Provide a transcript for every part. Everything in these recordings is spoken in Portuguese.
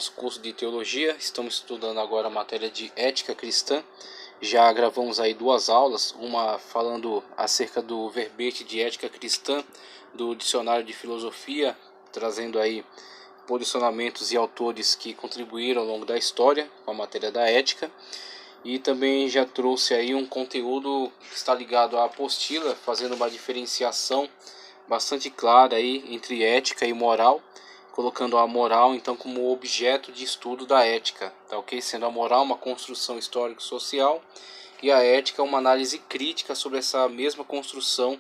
nosso curso de teologia. Estamos estudando agora a matéria de ética cristã. Já gravamos aí 2 aulas, uma falando acerca do verbete de ética cristã do dicionário de filosofia, trazendo aí posicionamentos e autores que contribuíram ao longo da história com a matéria da ética. E também já trouxe aí um conteúdo que está ligado à apostila, fazendo uma diferenciação bastante clara aí entre ética e moral, colocando a moral então como objeto de estudo da ética, tá ok? Sendo a moral uma construção histórico-social e a ética uma análise crítica sobre essa mesma construção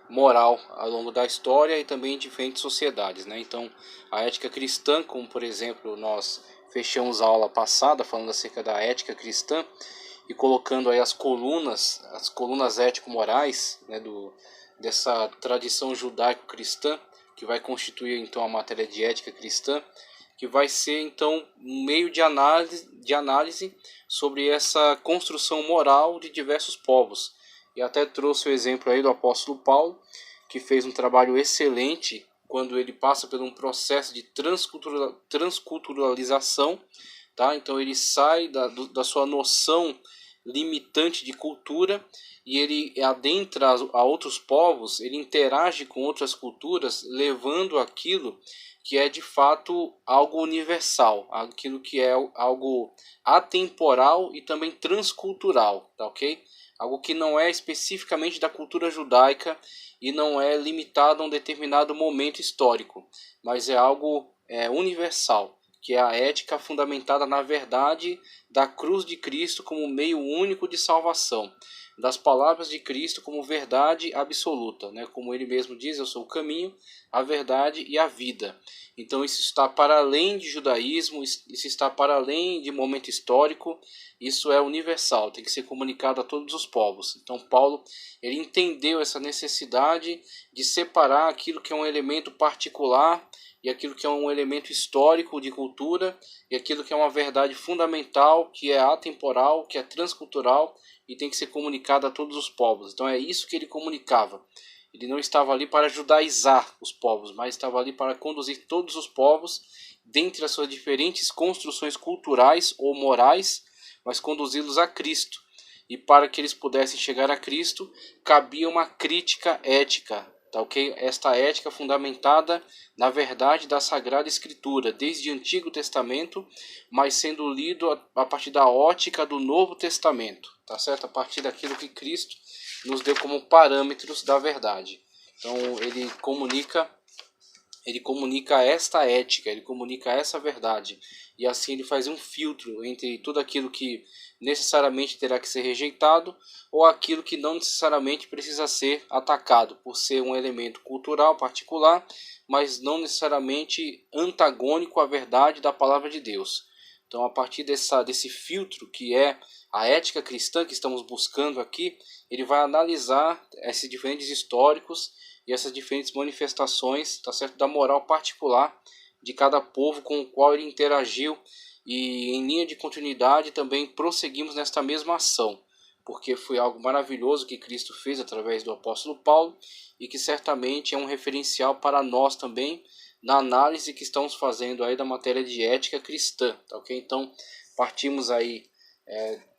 moral ao longo da história e também em diferentes sociedades, né? Então, a ética cristã, como por exemplo nós fechamos a aula passada falando acerca da ética cristã e colocando aí as colunas ético-morais, né, dessa tradição judaico-cristã, que vai constituir então a matéria de ética cristã, que vai ser então um meio de análise sobre essa construção moral de diversos povos. E até trouxe o exemplo aí do apóstolo Paulo, que fez um trabalho excelente quando ele passa por um processo de transculturalização, tá? Então ele sai da sua noção limitante de cultura e ele adentra a outros povos, ele interage com outras culturas, levando aquilo que é de fato algo universal, aquilo que é algo atemporal e também transcultural, tá ok? Algo que não é especificamente da cultura judaica e não é limitado a um determinado momento histórico, mas é algo universal, que é a ética fundamentada na verdade da cruz de Cristo como meio único de salvação, das palavras de Cristo como verdade absoluta, né? Como ele mesmo diz, eu sou o caminho, a verdade e a vida. Então isso está para além de judaísmo, isso está para além de momento histórico, isso é universal, tem que ser comunicado a todos os povos. Então Paulo, ele entendeu essa necessidade de separar aquilo que é um elemento particular e aquilo que é um elemento histórico de cultura e aquilo que é uma verdade fundamental, que é atemporal, que é transcultural e tem que ser comunicado a todos os povos. Então é isso que ele comunicava. Ele não estava ali para judaizar os povos, mas estava ali para conduzir todos os povos, dentre as suas diferentes construções culturais ou morais, mas conduzi-los a Cristo. E para que eles pudessem chegar a Cristo, cabia uma crítica ética, tá ok? Esta ética fundamentada na verdade da Sagrada Escritura, desde o Antigo Testamento, mas sendo lido a partir da ótica do Novo Testamento, tá certo? A partir daquilo que Cristo nos deu como parâmetros da verdade. Então ele comunica esta ética, ele comunica essa verdade, e assim ele faz um filtro entre tudo aquilo que necessariamente terá que ser rejeitado ou aquilo que não necessariamente precisa ser atacado por ser um elemento cultural particular, mas não necessariamente antagônico à verdade da palavra de Deus. Então, a partir desse filtro que é a ética cristã que estamos buscando aqui, ele vai analisar esses diferentes históricos e essas diferentes manifestações, tá certo, da moral particular de cada povo com o qual ele interagiu, e em linha de continuidade também prosseguimos nesta mesma ação, porque foi algo maravilhoso que Cristo fez através do apóstolo Paulo e que certamente é um referencial para nós também na análise que estamos fazendo aí da matéria de ética cristã, tá ok? Então partimos aí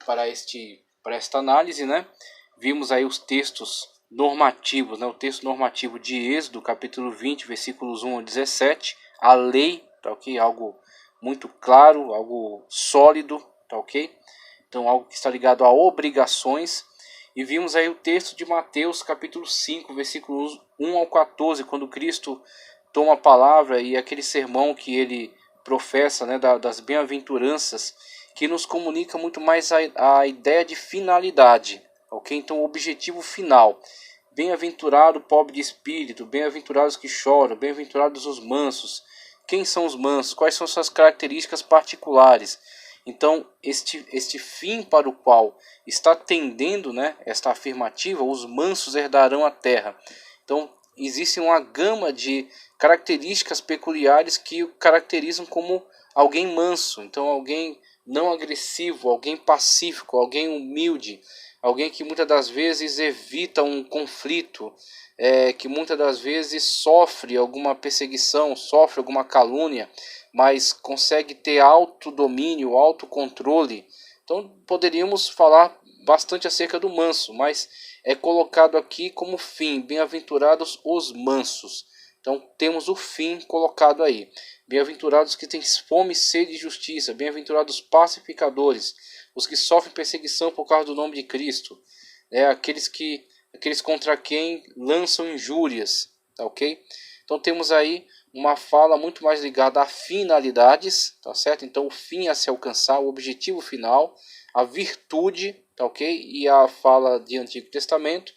para esta análise, né? Vimos aí os textos normativos, né? O texto normativo de Êxodo, capítulo 20, versículos 1 a 17, a lei, tá ok? Algo muito claro, algo sólido, tá ok? Então algo que está ligado a obrigações. E vimos aí o texto de Mateus, capítulo 5, versículos 1 ao 14, quando Cristo toma a palavra e aquele sermão que ele professa, né, das bem-aventuranças, que nos comunica muito mais a ideia de finalidade, ok? Então o objetivo final: bem-aventurado o pobre de espírito, bem-aventurados que choram, bem-aventurados os mansos. Quem são os mansos? Quais são suas características particulares? Então este fim para o qual está tendendo, né, esta afirmativa, os mansos herdarão a terra. Então existe uma gama de características peculiares que o caracterizam como alguém manso. Então alguém não agressivo, alguém pacífico, alguém humilde, alguém que muitas das vezes evita um conflito, que muitas das vezes sofre alguma perseguição, sofre alguma calúnia, mas consegue ter autodomínio, autocontrole. Então poderíamos falar bastante acerca do manso, mas é colocado aqui como fim: bem-aventurados os mansos. Então temos o fim colocado aí: bem-aventurados que têm fome e sede de justiça, bem-aventurados os pacificadores, os que sofrem perseguição por causa do nome de Cristo, aqueles contra quem lançam injúrias, tá ok? Então temos aí uma fala muito mais ligada a finalidades, tá certo? Então o fim a se alcançar, o objetivo final, a virtude, tá ok? E a fala de Antigo Testamento,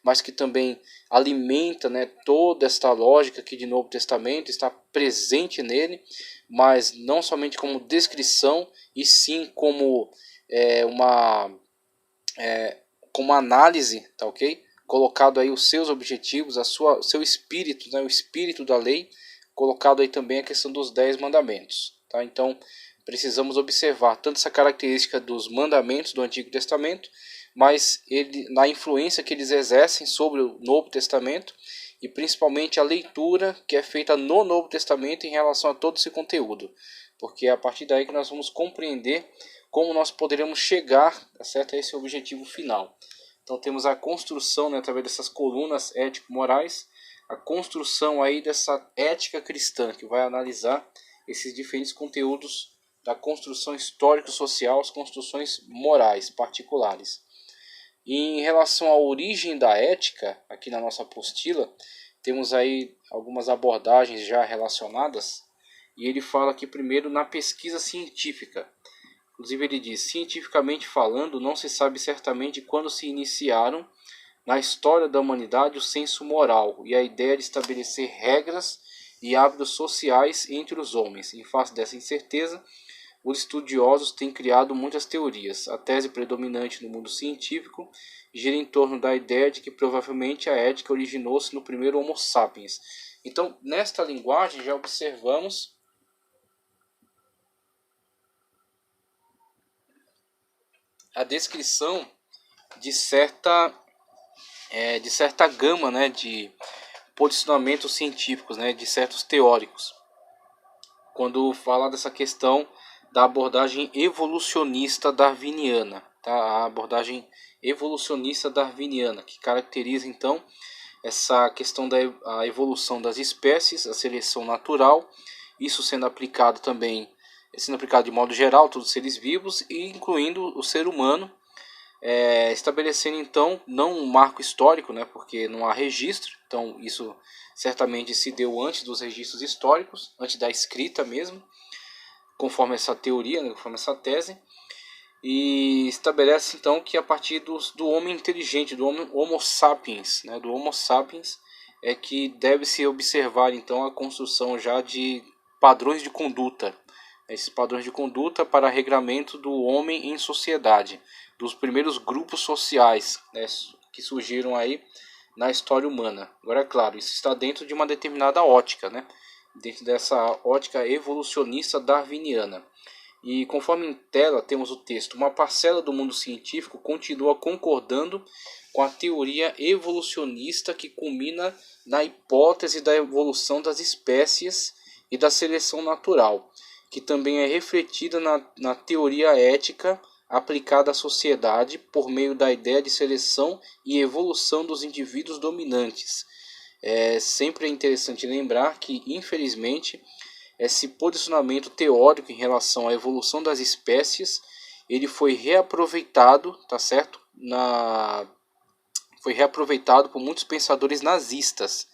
mas que também alimenta, né, toda esta lógica aqui de Novo Testamento, está presente nele, mas não somente como descrição, e sim como como análise, tá ok? Colocado aí os seus objetivos, o seu espírito, né, o espírito da lei, colocado aí também a questão dos 10 mandamentos, tá? Então precisamos observar tanto essa característica dos mandamentos do Antigo Testamento, mas na influência que eles exercem sobre o Novo Testamento, e principalmente a leitura que é feita no Novo Testamento em relação a todo esse conteúdo, porque é a partir daí que nós vamos compreender como nós poderemos chegar, tá certo, a esse objetivo final. Então temos a construção, né, através dessas colunas ético-morais, a construção aí dessa ética cristã, que vai analisar esses diferentes conteúdos da construção histórico-social, as construções morais particulares. E em relação à origem da ética, aqui na nossa apostila, temos aí algumas abordagens já relacionadas, e ele fala aqui primeiro na pesquisa científica. Inclusive ele diz: cientificamente falando, não se sabe certamente quando se iniciaram na história da humanidade o senso moral e a ideia de estabelecer regras e hábitos sociais entre os homens. Em face dessa incerteza, os estudiosos têm criado muitas teorias. A tese predominante no mundo científico gira em torno da ideia de que provavelmente a ética originou-se no primeiro Homo sapiens. Então, nesta linguagem já observamos a descrição de certa gama, né, de posicionamentos científicos, né, de certos teóricos, quando fala dessa questão da abordagem evolucionista darwiniana, tá? A abordagem evolucionista darwiniana, que caracteriza então essa questão da a evolução das espécies, a seleção natural, isso sendo aplicado também, sendo aplicado de modo geral a todos os seres vivos e incluindo o ser humano, estabelecendo então não um marco histórico, né, porque não há registro, então isso certamente se deu antes dos registros históricos, antes da escrita mesmo, conforme essa teoria, né, conforme essa tese, e estabelece então que a partir do homem inteligente, do Homo sapiens, né, do Homo sapiens, é que deve se observar então a construção já de padrões de conduta, esses padrões de conduta para regramento do homem em sociedade, dos primeiros grupos sociais, né, que surgiram aí na história humana. Agora, é claro, isso está dentro de uma determinada ótica, né, dentro dessa ótica evolucionista darwiniana. E conforme em tela temos o texto: uma parcela do mundo científico continua concordando com a teoria evolucionista que culmina na hipótese da evolução das espécies e da seleção natural, que também é refletida na teoria ética aplicada à sociedade por meio da ideia de seleção e evolução dos indivíduos dominantes. Sempre é interessante lembrar que, infelizmente, esse posicionamento teórico em relação à evolução das espécies, ele foi reaproveitado, tá certo? Foi reaproveitado por muitos pensadores nazistas,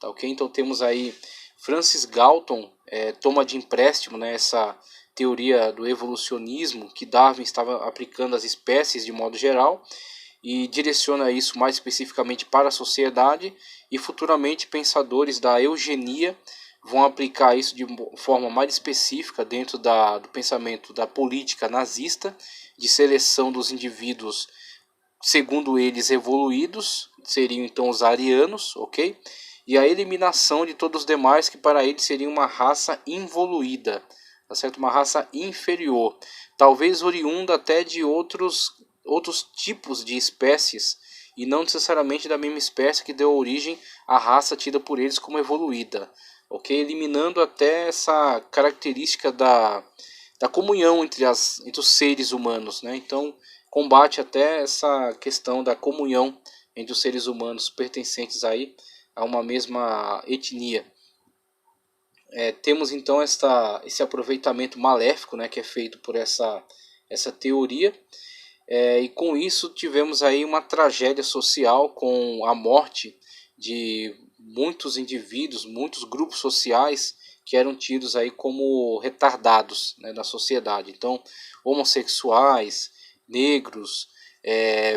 tá ok? Então temos aí Francis Galton, toma de empréstimo, né, essa teoria do evolucionismo que Darwin estava aplicando às espécies de modo geral, e direciona isso mais especificamente para a sociedade, e futuramente pensadores da eugenia vão aplicar isso de forma mais específica dentro do pensamento da política nazista, de seleção dos indivíduos, segundo eles, evoluídos, seriam então os arianos, ok? E a eliminação de todos os demais, que para eles seria uma raça involuída, tá certo? Uma raça inferior, talvez oriunda até de outros outros tipos de espécies e não necessariamente da mesma espécie que deu origem à raça tida por eles como evoluída, ok? Eliminando até essa característica da comunhão entre os seres humanos, né? Então combate até essa questão da comunhão entre os seres humanos pertencentes aí a uma mesma etnia. Temos então esse aproveitamento maléfico, né, que é feito por essa teoria, e com isso tivemos aí uma tragédia social com a morte de muitos indivíduos, muitos grupos sociais que eram tidos aí como retardados, né, na sociedade. Então, homossexuais, negros,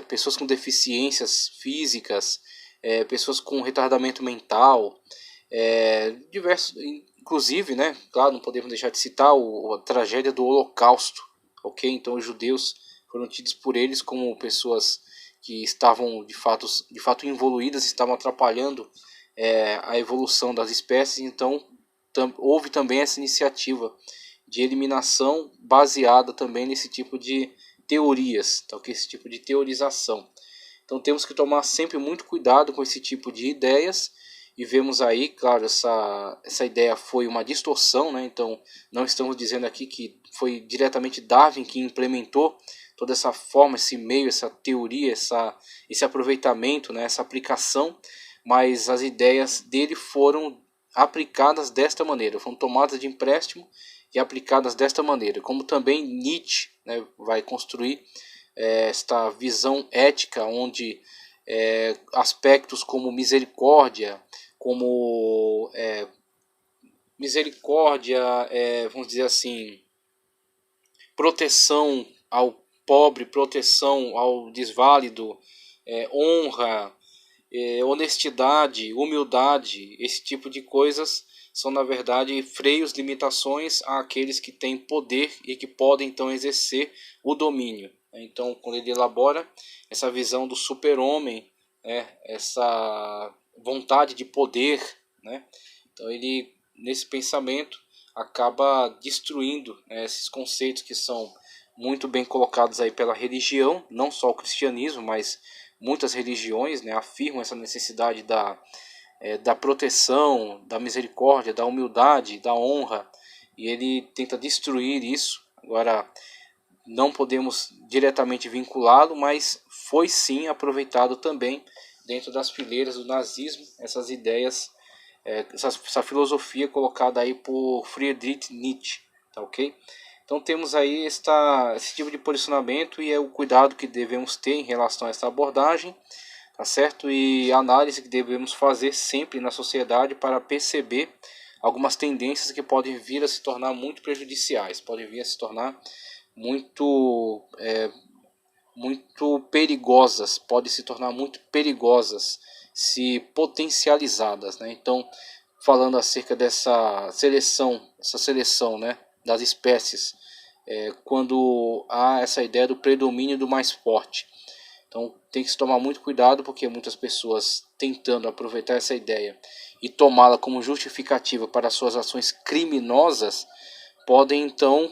pessoas com deficiências físicas, pessoas com retardamento mental, diversos, inclusive, né, claro, não podemos deixar de citar a tragédia do Holocausto, ok? Então os judeus foram tidos por eles como pessoas que estavam de fato involuídas, estavam atrapalhando a evolução das espécies. Então houve também essa iniciativa de eliminação baseada também nesse tipo de teorias, tá, okay? Esse tipo de teorização. Então temos que tomar sempre muito cuidado com esse tipo de ideias. E vemos aí, claro, essa ideia foi uma distorção, né? Então não estamos dizendo aqui que foi diretamente Darwin que implementou toda essa forma, esse meio, essa teoria, esse aproveitamento, né? Essa aplicação, mas as ideias dele foram aplicadas desta maneira, foram tomadas de empréstimo e aplicadas desta maneira, como também Nietzsche, né, vai construir esta visão ética onde aspectos como misericórdia, vamos dizer assim, proteção ao pobre, proteção ao desválido, honra, honestidade, humildade, esse tipo de coisas são na verdade freios, limitações àqueles que têm poder e que podem então exercer o domínio. Então, quando ele elabora essa visão do super-homem, essa vontade de poder, né? Então ele, nesse pensamento, acaba destruindo, né, esses conceitos que são muito bem colocados aí pela religião, não só o cristianismo, mas muitas religiões, né, afirmam essa necessidade da proteção, da misericórdia, da humildade, da honra, e ele tenta destruir isso. Agora, não podemos diretamente vinculá-lo, mas foi sim aproveitado também dentro das fileiras do nazismo, essas ideias, essa filosofia colocada aí por Friedrich Nietzsche, tá ok? Então temos aí esse tipo de posicionamento e é o cuidado que devemos ter em relação a essa abordagem, tá certo? E a análise que devemos fazer sempre na sociedade para perceber algumas tendências que podem vir a se tornar muito prejudiciais, podem vir a se tornar muito perigosas, podem se tornar muito perigosas se potencializadas, né? Então, falando acerca dessa seleção, né, das espécies, quando há essa ideia do predomínio do mais forte. Então tem que se tomar muito cuidado, porque muitas pessoas tentando aproveitar essa ideia e tomá-la como justificativa para suas ações criminosas podem então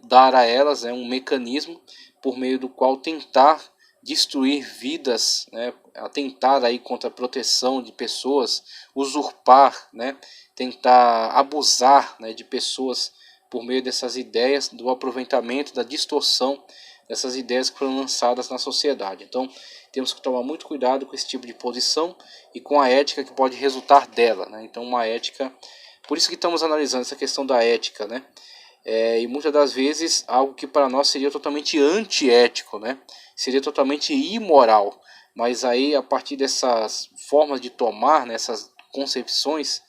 dar a elas um mecanismo por meio do qual tentar destruir vidas, né, atentar aí contra a proteção de pessoas, usurpar, né, tentar abusar, né, de pessoas por meio dessas ideias, do aproveitamento, da distorção dessas ideias que foram lançadas na sociedade. Então temos que tomar muito cuidado com esse tipo de posição e com a ética que pode resultar dela, né? Então uma ética, por isso que estamos analisando essa questão da ética, né? E muitas das vezes algo que para nós seria totalmente antiético, né? Seria totalmente imoral, mas aí a partir dessas formas de tomar, nessas concepções,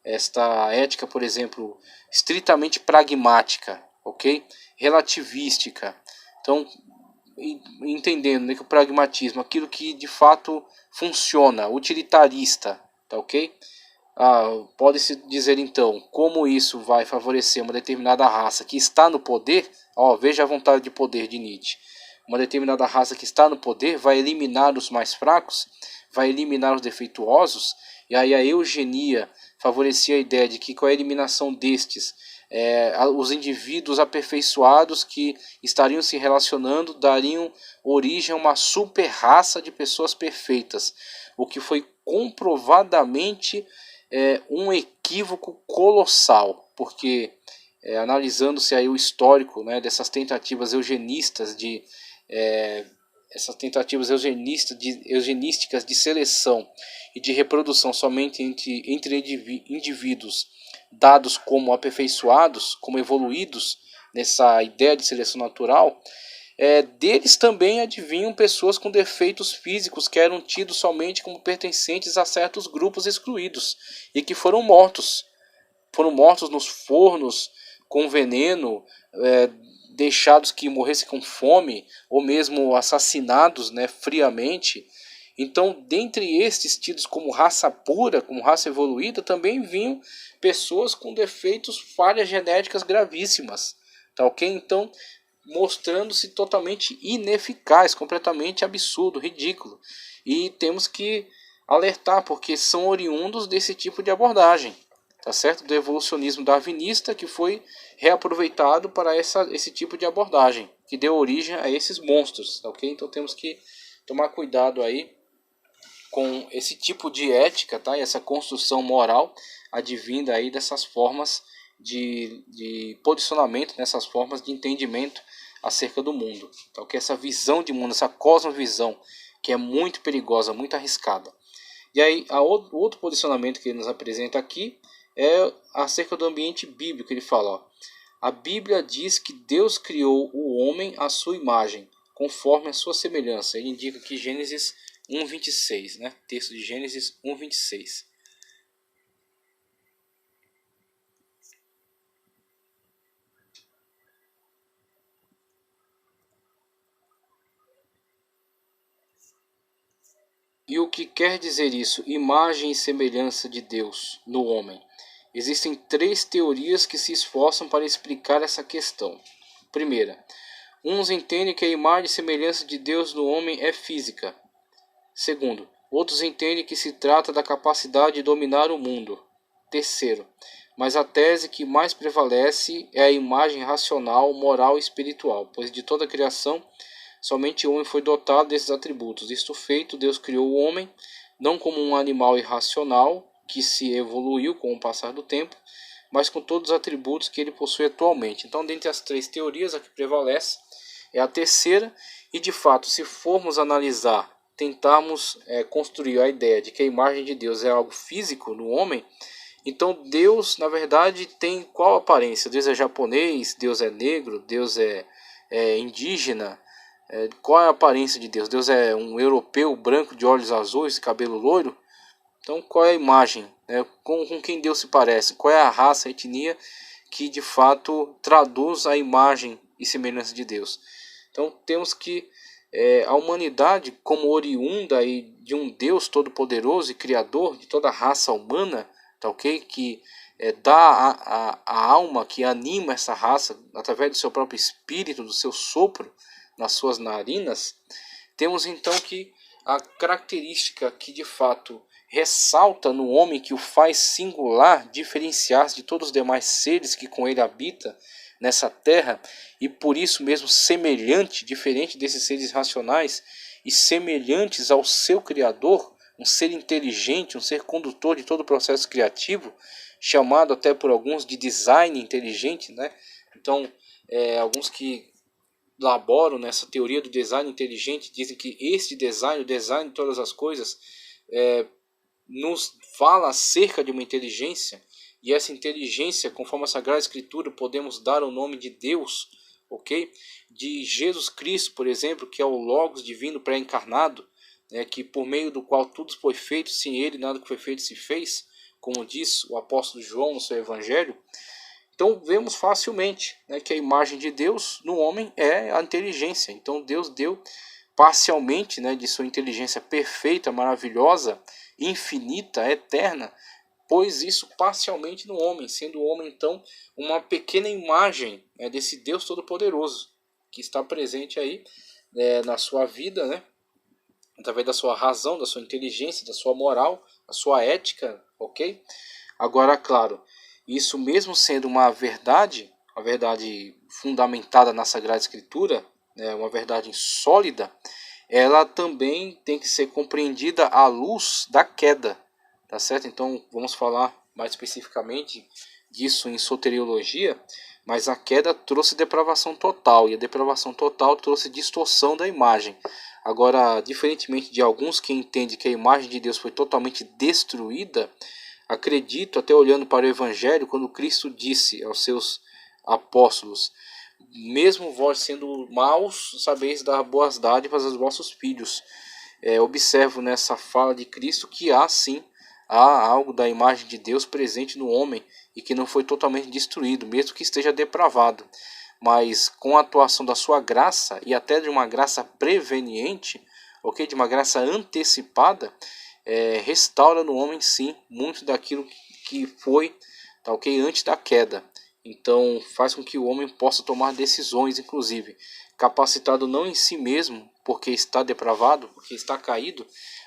esta ética, por exemplo, estritamente pragmática, ok? Relativística. Então, entendendo, né, que o pragmatismo, aquilo que de fato funciona, utilitarista, tá ok? Pode-se dizer então, como isso vai favorecer uma determinada raça que está no poder, veja a vontade de poder de Nietzsche. Uma determinada raça que está no poder vai eliminar os mais fracos, vai eliminar os defeituosos, e aí a eugenia favorecia a ideia de que com a eliminação destes, os indivíduos aperfeiçoados que estariam se relacionando dariam origem a uma super raça de pessoas perfeitas, o que foi comprovadamente um equívoco colossal, porque analisando-se aí o histórico, né, dessas tentativas eugenistas eugenísticas de seleção e de reprodução somente entre indivíduos dados como aperfeiçoados, como evoluídos nessa ideia de seleção natural, deles também advinham pessoas com defeitos físicos que eram tidos somente como pertencentes a certos grupos excluídos e que foram mortos nos fornos com veneno, deixados que morressem com fome ou mesmo assassinados, né, friamente. Então, dentre estes tidos como raça pura, como raça evoluída, também vinham pessoas com defeitos, falhas genéticas gravíssimas, tá ok? Então, mostrando-se totalmente ineficaz, completamente absurdo, ridículo. E temos que alertar, porque são oriundos desse tipo de abordagem, tá certo? Do evolucionismo darwinista, que foi reaproveitado para esse tipo de abordagem, que deu origem a esses monstros, tá ok? Então temos que tomar cuidado aí com esse tipo de ética, tá? E essa construção moral advinda aí dessas formas de posicionamento, nessas formas de entendimento acerca do mundo, tá? Ok? Essa visão de mundo, essa cosmovisão, que é muito perigosa, muito arriscada. E aí, o outro posicionamento que ele nos apresenta aqui é acerca do ambiente bíblico. Ele fala, ó, a Bíblia diz que Deus criou o homem à sua imagem, conforme a sua semelhança. Ele indica aqui Gênesis 1:26, né? Texto de Gênesis 1:26. E o que quer dizer isso? Imagem e semelhança de Deus no homem. Existem três teorias que se esforçam para explicar essa questão. Primeira, uns entendem que a imagem e semelhança de Deus no homem é física. Segundo, outros entendem que se trata da capacidade de dominar o mundo. Terceiro, mas a tese que mais prevalece é a imagem racional, moral e espiritual, pois de toda a criação somente o homem foi dotado desses atributos. Isto feito, Deus criou o homem não como um animal irracional que se evoluiu com o passar do tempo, mas com todos os atributos que ele possui atualmente. Então, dentre as três teorias, a que prevalece é a terceira, e de fato, se formos analisar, tentarmos construir a ideia de que a imagem de Deus é algo físico no homem, então Deus, na verdade, tem qual aparência? Deus é japonês, Deus é negro, Deus é indígena. Qual é a aparência de Deus? Deus é um europeu branco de olhos azuis e cabelo loiro? Então, qual é a imagem? Com quem Deus se parece? Qual é a raça, a etnia que de fato traduz a imagem e semelhança de Deus? Então, temos que a humanidade, como oriunda aí de um Deus todo-poderoso e criador de toda a raça humana, tá ok? Que dá a alma que anima essa raça através do seu próprio espírito, do seu sopro nas suas narinas, temos então que a característica que de fato ressalta no homem, que o faz singular, diferenciar-se de todos os demais seres que com ele habita nessa terra, e por isso mesmo semelhante, diferente desses seres racionais, e semelhantes ao seu Criador, um ser inteligente, um ser condutor de todo o processo criativo, chamado até por alguns de design inteligente, né? Então, alguns que laboram nessa teoria do design inteligente dizem que este design, o design de todas as coisas, nos fala acerca de uma inteligência, e essa inteligência, conforme a Sagrada Escritura, podemos dar o nome de Deus, ok? De Jesus Cristo, por exemplo, que é o Logos divino pré-encarnado, que por meio do qual tudo foi feito, sem ele nada que foi feito se fez, como diz o apóstolo João no seu Evangelho. Então vemos facilmente que a imagem de Deus no homem é a inteligência. Então Deus deu parcialmente de sua inteligência perfeita, maravilhosa, infinita, eterna, pôs isso parcialmente no homem, sendo o homem então uma pequena imagem desse Deus Todo-Poderoso, que está presente aí na sua vida, através da sua razão, da sua inteligência, da sua moral, da sua ética, ok? Agora, claro, Isso mesmo sendo uma verdade fundamentada na Sagrada Escritura, né, uma verdade sólida, ela também tem que ser compreendida à luz da queda, tá certo? Então vamos falar mais especificamente disso em soteriologia, mas a queda trouxe depravação total, e a depravação total trouxe distorção da imagem. Agora, diferentemente de alguns que entendem que a imagem de Deus foi totalmente destruída, acredito, até olhando para o Evangelho, quando Cristo disse aos seus apóstolos: mesmo vós sendo maus, sabeis dar boas dádivas aos vossos filhos. Observo nessa fala de Cristo que há sim algo da imagem de Deus presente no homem e que não foi totalmente destruído, mesmo que esteja depravado. Mas com a atuação da sua graça, e até de uma graça preveniente, ok, de uma graça antecipada, restaura no homem sim muito daquilo que foi, tá, ok, antes da queda. Então faz com que o homem possa tomar decisões, inclusive capacitado não em si mesmo, porque está depravado, porque está caído,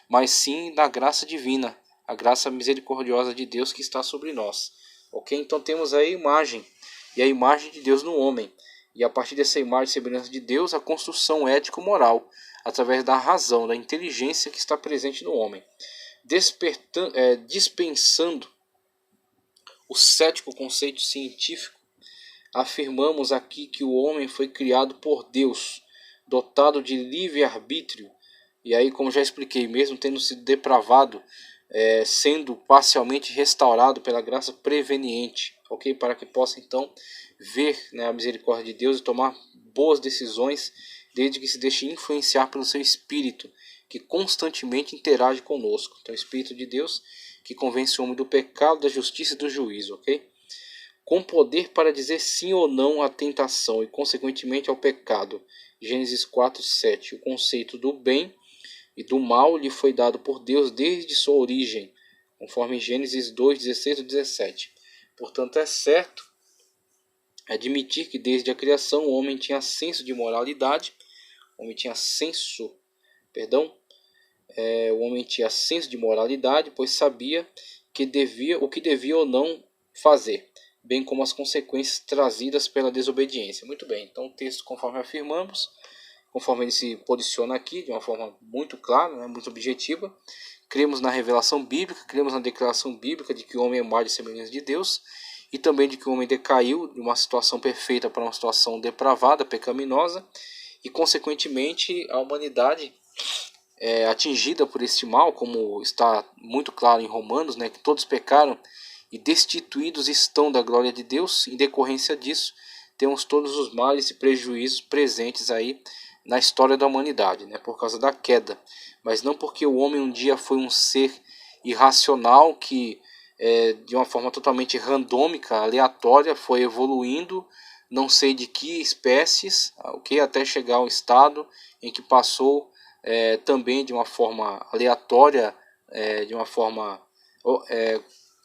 mas sim da graça divina, a graça misericordiosa de Deus que está sobre nós. Ok? Então temos a imagem, e a imagem de Deus no homem. E a partir dessa imagem e semelhança de Deus, a construção ético-moral, através da razão, da inteligência que está presente no homem. Dispensando o cético conceito científico, afirmamos aqui que o homem foi criado por Deus, dotado de livre-arbítrio, e aí, como já expliquei, mesmo tendo sido depravado, sendo parcialmente restaurado pela graça preveniente, ok? Para que possa então ver, né, a misericórdia de Deus e tomar boas decisões, desde que se deixe influenciar pelo seu Espírito, que constantemente interage conosco. Então, o Espírito de Deus que convence o homem do pecado, da justiça e do juízo, ok? Com poder para dizer sim ou não à tentação e, consequentemente, ao pecado. Gênesis 4:7. O conceito do bem e do mal lhe foi dado por Deus desde sua origem, conforme Gênesis 2:16 e 17. Portanto, é certo admitir que desde a criação o homem tinha senso de moralidade, o homem tinha senso, o homem tinha senso de moralidade, pois sabia o que devia ou não fazer, bem como as consequências trazidas pela desobediência. Muito bem, então o texto, conforme afirmamos, conforme ele se posiciona aqui, de uma forma muito clara, né, muito objetiva, cremos na revelação bíblica, cremos na declaração bíblica de que o homem é imagem e semelhança de Deus, e também de que o homem decaiu de uma situação perfeita para uma situação depravada, pecaminosa, e consequentemente a humanidade atingida por este mal, como está muito claro em Romanos, né, que todos pecaram e destituídos estão da glória de Deus. Em decorrência disso, temos todos os males e prejuízos presentes aí na história da humanidade, né, por causa da queda, mas não porque o homem um dia foi um ser irracional que de uma forma totalmente randômica, aleatória, foi evoluindo, não sei de que espécies, ok, até chegar ao estado em que passou também de uma forma aleatória, de uma forma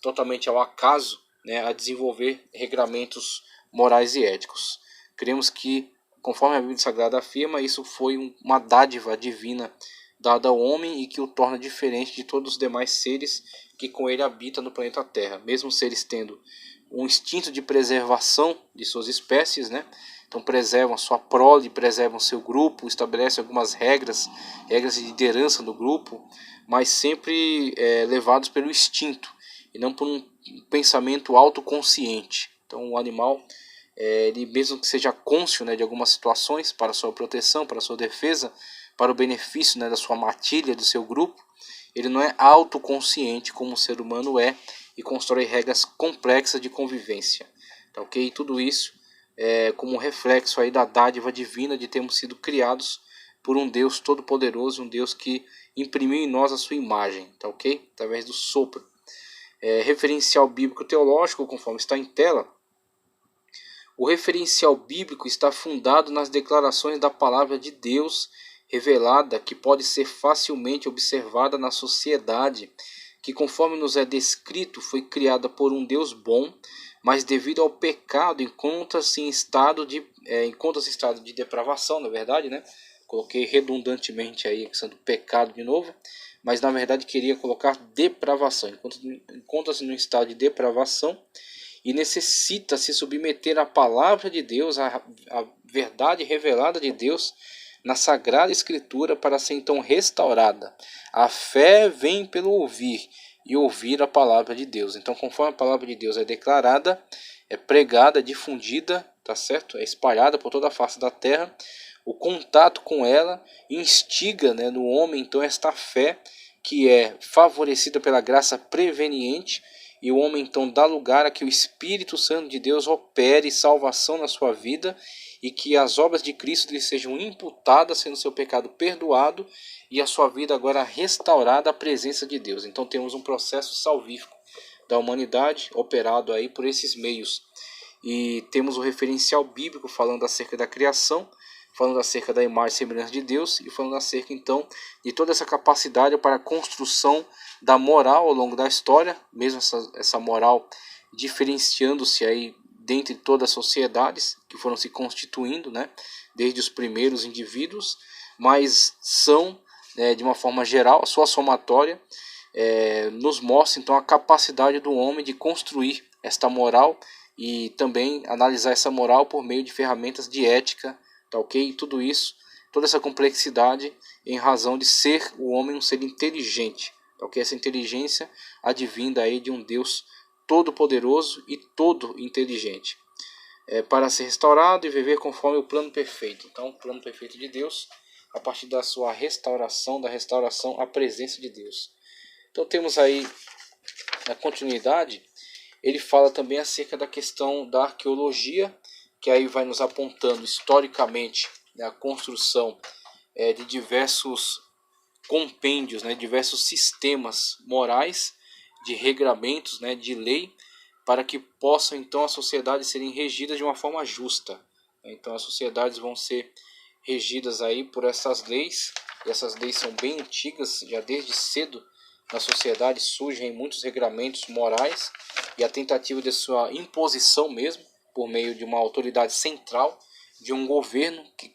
totalmente ao acaso, né, a desenvolver regramentos morais e éticos. Cremos que, conforme a Bíblia Sagrada afirma, isso foi uma dádiva divina dada ao homem e que o torna diferente de todos os demais seres que com ele habitam no planeta Terra, mesmo seres tendo um instinto de preservação de suas espécies, né? Então preservam sua prole, preservam seu grupo, estabelecem algumas regras de liderança do grupo, mas sempre levados pelo instinto e não por um pensamento autoconsciente. Então o animal, ele mesmo que seja cônscio, né, de algumas situações para sua proteção, para sua defesa, para o benefício, né, da sua matilha, do seu grupo, ele não é autoconsciente como o ser humano é e constrói regras complexas de convivência. Tá, ok? E tudo isso como reflexo aí da dádiva divina de termos sido criados por um Deus todo-poderoso, um Deus que imprimiu em nós a sua imagem, tá, ok? Através do sopro. Referencial bíblico teológico, conforme está em tela. O referencial bíblico está fundado nas declarações da palavra de Deus revelada, que pode ser facilmente observada na sociedade, que, conforme nos é descrito, foi criada por um Deus bom, mas devido ao pecado encontra-se em estado de depravação, na verdade, né? Coloquei redundantemente aí a questão do pecado de novo, mas na verdade queria colocar depravação. Encontra-se no estado de depravação e necessita se submeter à palavra de Deus, à verdade revelada de Deus na Sagrada Escritura para ser então restaurada. A fé vem pelo ouvir e ouvir a palavra de Deus. Então, conforme a palavra de Deus é declarada, é pregada, é difundida, tá certo? É espalhada por toda a face da terra. O contato com ela instiga, né, no homem então esta fé que é favorecida pela graça preveniente, e o homem então dá lugar a que o Espírito Santo de Deus opere salvação na sua vida e que as obras de Cristo lhe sejam imputadas, sendo seu pecado perdoado e a sua vida agora restaurada à presença de Deus. Então temos um processo salvífico da humanidade operado aí por esses meios. E temos o referencial bíblico falando acerca da criação, falando acerca da imagem e semelhança de Deus e falando acerca então de toda essa capacidade para a construção da moral ao longo da história, mesmo essa moral diferenciando-se aí dentre todas as sociedades que foram se constituindo, né, desde os primeiros indivíduos, mas são, de uma forma geral, a sua somatória nos mostra então a capacidade do homem de construir esta moral e também analisar essa moral por meio de ferramentas de ética, tá ok? E tudo isso, toda essa complexidade em razão de ser o homem um ser inteligente, tá ok? Essa inteligência advinda aí de um Deus todo-poderoso e todo inteligente, para ser restaurado e viver conforme o plano perfeito. Então, o plano perfeito de Deus, a partir da sua restauração, da restauração à presença de Deus. Então, temos aí na continuidade, ele fala também acerca da questão da arqueologia, que aí vai nos apontando historicamente, né, a construção de diversos compêndios, né, diversos sistemas morais, de regramentos, né, de lei, para que possam então as sociedades serem regidas de uma forma justa. Então as sociedades vão ser regidas aí por essas leis, e essas leis são bem antigas, já desde cedo na sociedade surgem muitos regramentos morais e a tentativa de sua imposição mesmo, por meio de uma autoridade central, de um governo que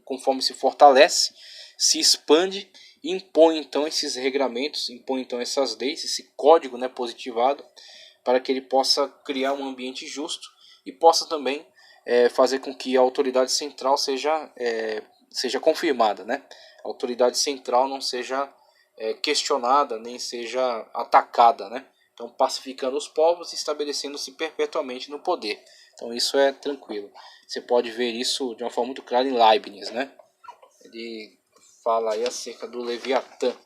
conforme se fortalece, se expande e impõe então esses regramentos, impõe então essas leis, esse código, né, positivado, para que ele possa criar um ambiente justo e possa também fazer com que a autoridade central seja confirmada, né? A autoridade central não seja questionada, nem seja atacada, né? Então pacificando os povos e estabelecendo-se perpetuamente no poder. Então isso é tranquilo. Você pode ver isso de uma forma muito clara em Leibniz, né? Ele fala aí acerca do Leviatã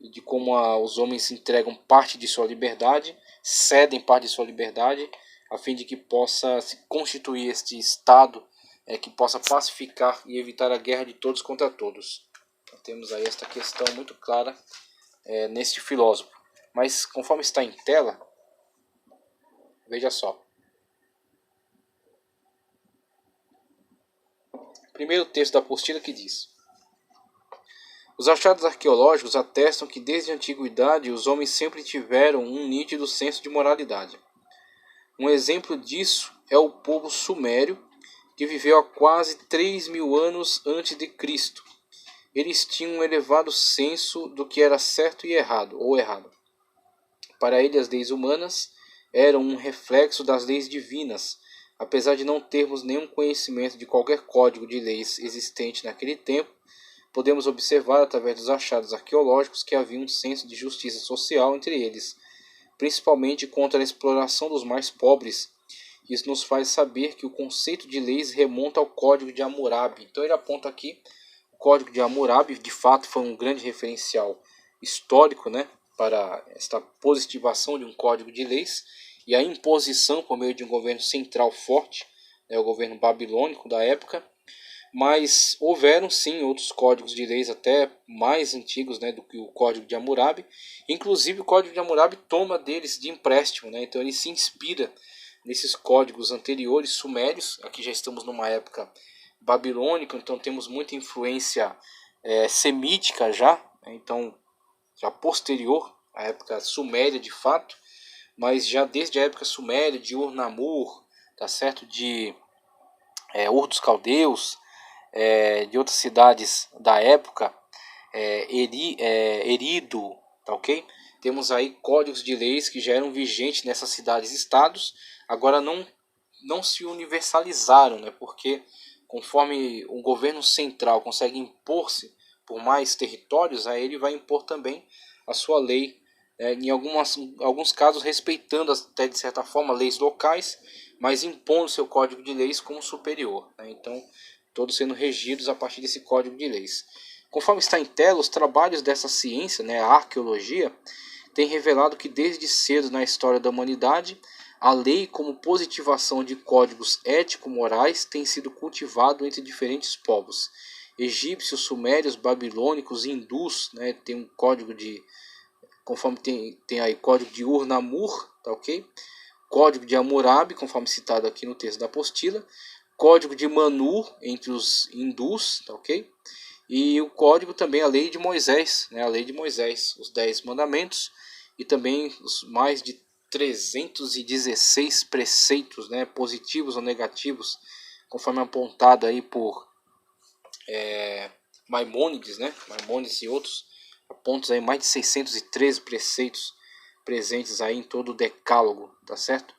e de como os homens entregam parte de sua liberdade, cedem parte de sua liberdade, a fim de que possa se constituir este Estado que possa pacificar e evitar a guerra de todos contra todos. Então, temos aí esta questão muito clara neste filósofo. Mas conforme está em tela, veja só. Primeiro texto da apostila que diz: os achados arqueológicos atestam que desde a antiguidade os homens sempre tiveram um nítido senso de moralidade. Um exemplo disso é o povo sumério, que viveu há quase 3.000 anos antes de Cristo. Eles tinham um elevado senso do que era certo e errado, ou errado. Para eles as leis humanas eram um reflexo das leis divinas, apesar de não termos nenhum conhecimento de qualquer código de leis existente naquele tempo. Podemos observar através dos achados arqueológicos que havia um senso de justiça social entre eles, principalmente contra a exploração dos mais pobres. Isso nos faz saber que o conceito de leis remonta ao Código de Hammurabi. Então ele aponta aqui o Código de Hammurabi, de fato foi um grande referencial histórico, né, para esta positivação de um código de leis e a imposição por meio de um governo central forte, o governo babilônico da época. Mas houveram sim outros códigos de leis até mais antigos, né, do que o Código de Hammurabi. Inclusive o Código de Hammurabi toma deles de empréstimo, né, então ele se inspira nesses códigos anteriores sumérios. Aqui já estamos numa época babilônica, então temos muita influência semítica já, né, então já posterior à época suméria de fato, mas já desde a época suméria de Ur-Namur, tá certo, de Ur dos Caldeus, de outras cidades da época, Erido, tá ok? Temos aí códigos de leis que já eram vigentes nessas cidades-estados, agora não se universalizaram, né? Porque conforme o governo central consegue impor-se por mais territórios, aí ele vai impor também a sua lei, em alguns casos respeitando até de certa forma leis locais, mas impondo seu código de leis como superior, né? Então, todos sendo regidos a partir desse código de leis. Conforme está em tela, os trabalhos dessa ciência, né, a arqueologia, têm revelado que desde cedo na história da humanidade, a lei como positivação de códigos ético-morais tem sido cultivado entre diferentes povos. Egípcios, sumérios, babilônicos, hindus, né, tem um código de, conforme tem aí código de Ur-Namur, tá ok? Código de Hammurabi, conforme citado aqui no texto da apostila, código de Manu entre os hindus, tá ok? E o código também, a lei de Moisés, né? A lei de Moisés, os 10 mandamentos e também os mais de 316 preceitos, né? Positivos ou negativos, conforme apontado aí por Maimônides, né? Maimônides e outros, apontam aí mais de 613 preceitos presentes aí em todo o decálogo, tá certo?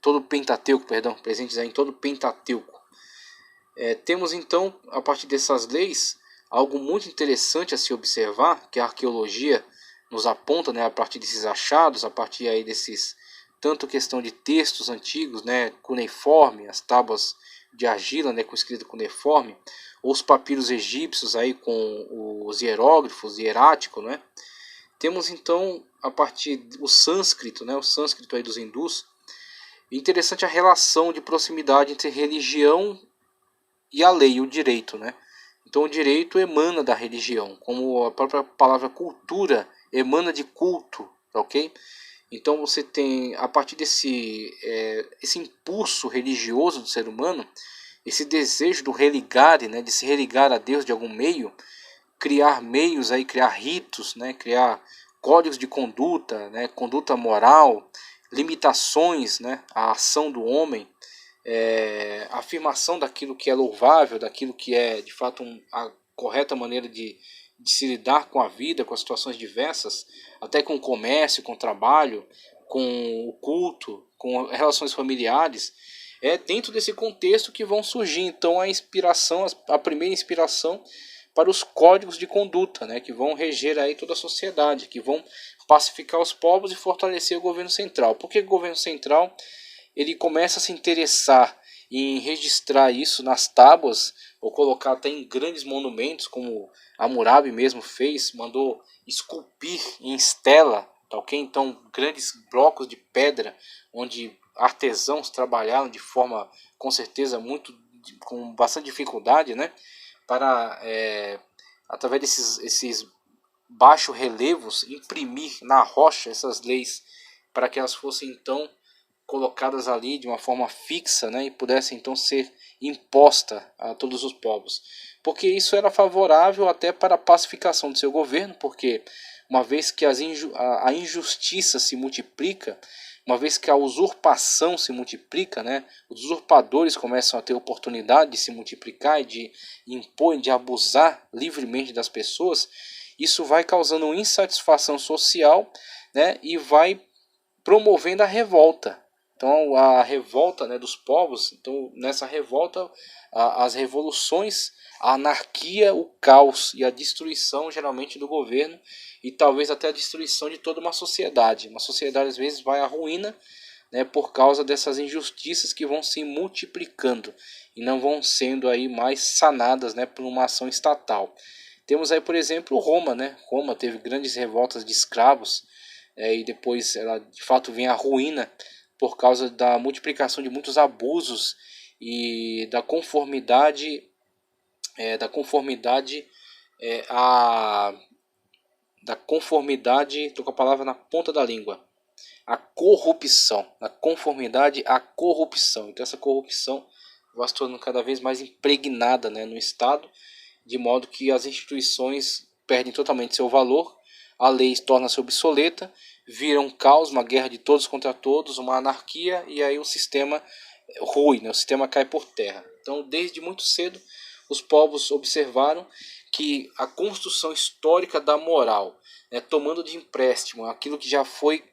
Todo o Pentateuco, perdão, presentes aí em todo o Pentateuco. Temos então, a partir dessas leis, algo muito interessante a se observar, que a arqueologia nos aponta, né, a partir desses achados, a partir aí desses, tanto questão de textos antigos, né, cuneiforme, as tábuas de argila, né, com escrita cuneiforme, ou os papiros egípcios aí com os hieróglifos, hierático, né. Temos então, a partir do sânscrito, né, o sânscrito aí dos hindus, interessante a relação de proximidade entre religião e a lei, o direito, né? Então o direito emana da religião, como a própria palavra cultura emana de culto, tá ok? Então você tem, a partir esse impulso religioso do ser humano, esse desejo do religare, né, de se religar a Deus de algum meio, criar meios aí, criar ritos, né, criar códigos de conduta, né, conduta moral, limitações, né, à ação do homem, a afirmação daquilo que é louvável, daquilo que é de fato a correta maneira de se lidar com a vida, com as situações diversas, até com o comércio, com o trabalho, com o culto, com relações familiares. É dentro desse contexto que vão surgir então a inspiração, a primeira inspiração para os códigos de conduta, né, que vão reger aí toda a sociedade, que vão pacificar os povos e fortalecer o governo central. Por que o governo central ele começa a se interessar em registrar isso nas tábuas, ou colocar até em grandes monumentos, como Hammurabi mesmo fez, mandou esculpir em estela, tá ok? Então grandes blocos de pedra, onde artesãos trabalharam de forma, com certeza, com bastante dificuldade, né? Para, através desses baixos relevos, imprimir na rocha essas leis, para que elas fossem então colocadas ali de uma forma fixa, né, e pudesse então ser imposta a todos os povos. Porque isso era favorável até para a pacificação do seu governo, porque uma vez que a injustiça se multiplica, uma vez que a usurpação se multiplica, né, os usurpadores começam a ter oportunidade de se multiplicar e de impor, de abusar livremente das pessoas, isso vai causando insatisfação social, né, e vai promovendo a revolta. Então a revolta, né, dos povos, então nessa revolta as revoluções, a anarquia, o caos e a destruição geralmente do governo e talvez até a destruição de toda uma sociedade. Uma sociedade às vezes vai à ruína, né, por causa dessas injustiças que vão se multiplicando e não vão sendo aí mais sanadas, né, por uma ação estatal. Temos aí, por exemplo, Roma, né? Roma teve grandes revoltas de escravos, e depois ela de fato vem à ruína por causa da multiplicação de muitos abusos e da conformidade, da conformidade, estou com a palavra na ponta da língua, a corrupção, a conformidade à corrupção. Então essa corrupção vai se tornando cada vez mais impregnada, né, no Estado, de modo que as instituições perdem totalmente seu valor, a lei torna-se obsoleta, vira um caos, uma guerra de todos contra todos, uma anarquia, e aí o sistema rui, né? O sistema cai por terra. Então, desde muito cedo, os povos observaram que a construção histórica da moral, né, tomando de empréstimo aquilo que já foi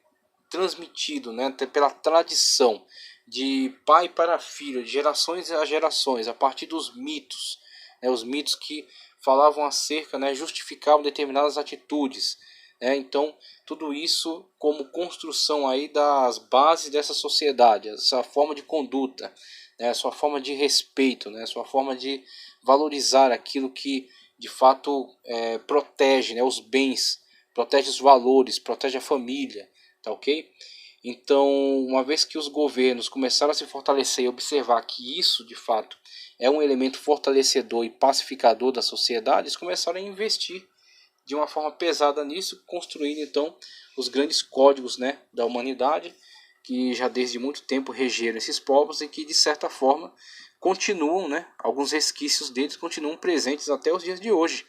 transmitido, né, até pela tradição de pai para filho, de gerações a gerações, a partir dos mitos, né, os mitos que falavam acerca, né, justificavam determinadas atitudes, né, então tudo isso como construção aí das bases dessa sociedade, essa forma de conduta, né, a sua forma de respeito, né, a sua forma de valorizar aquilo que de fato protege, né, os bens, protege os valores, protege a família, tá ok? Então, uma vez que os governos começaram a se fortalecer e observar que isso, de fato, é um elemento fortalecedor e pacificador da sociedade, eles começaram a investir de uma forma pesada nisso, construindo então os grandes códigos, né, da humanidade, que já desde muito tempo regeram esses povos e que, de certa forma, continuam, né, alguns resquícios deles continuam presentes até os dias de hoje.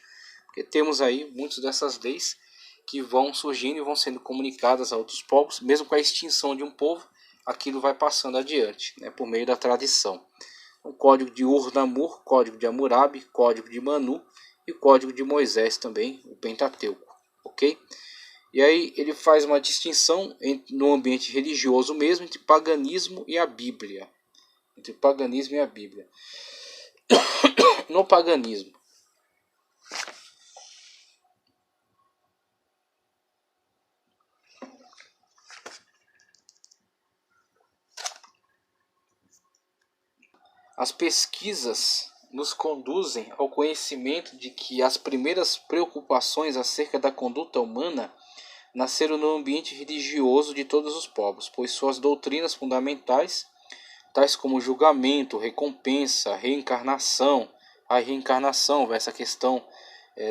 Porque temos aí muitas dessas leis que vão surgindo e vão sendo comunicadas a outros povos, mesmo com a extinção de um povo, aquilo vai passando adiante, né, por meio da tradição. O código de Ur-Namur, código de Hammurabi, código de Manu e o código de Moisés também, o Pentateuco, ok? E aí ele faz uma distinção no ambiente religioso mesmo entre paganismo e a Bíblia, entre paganismo e a Bíblia. No paganismo, as pesquisas nos conduzem ao conhecimento de que as primeiras preocupações acerca da conduta humana nasceram no ambiente religioso de todos os povos, pois suas doutrinas fundamentais, tais como julgamento, recompensa, reencarnação, a reencarnação, essa questão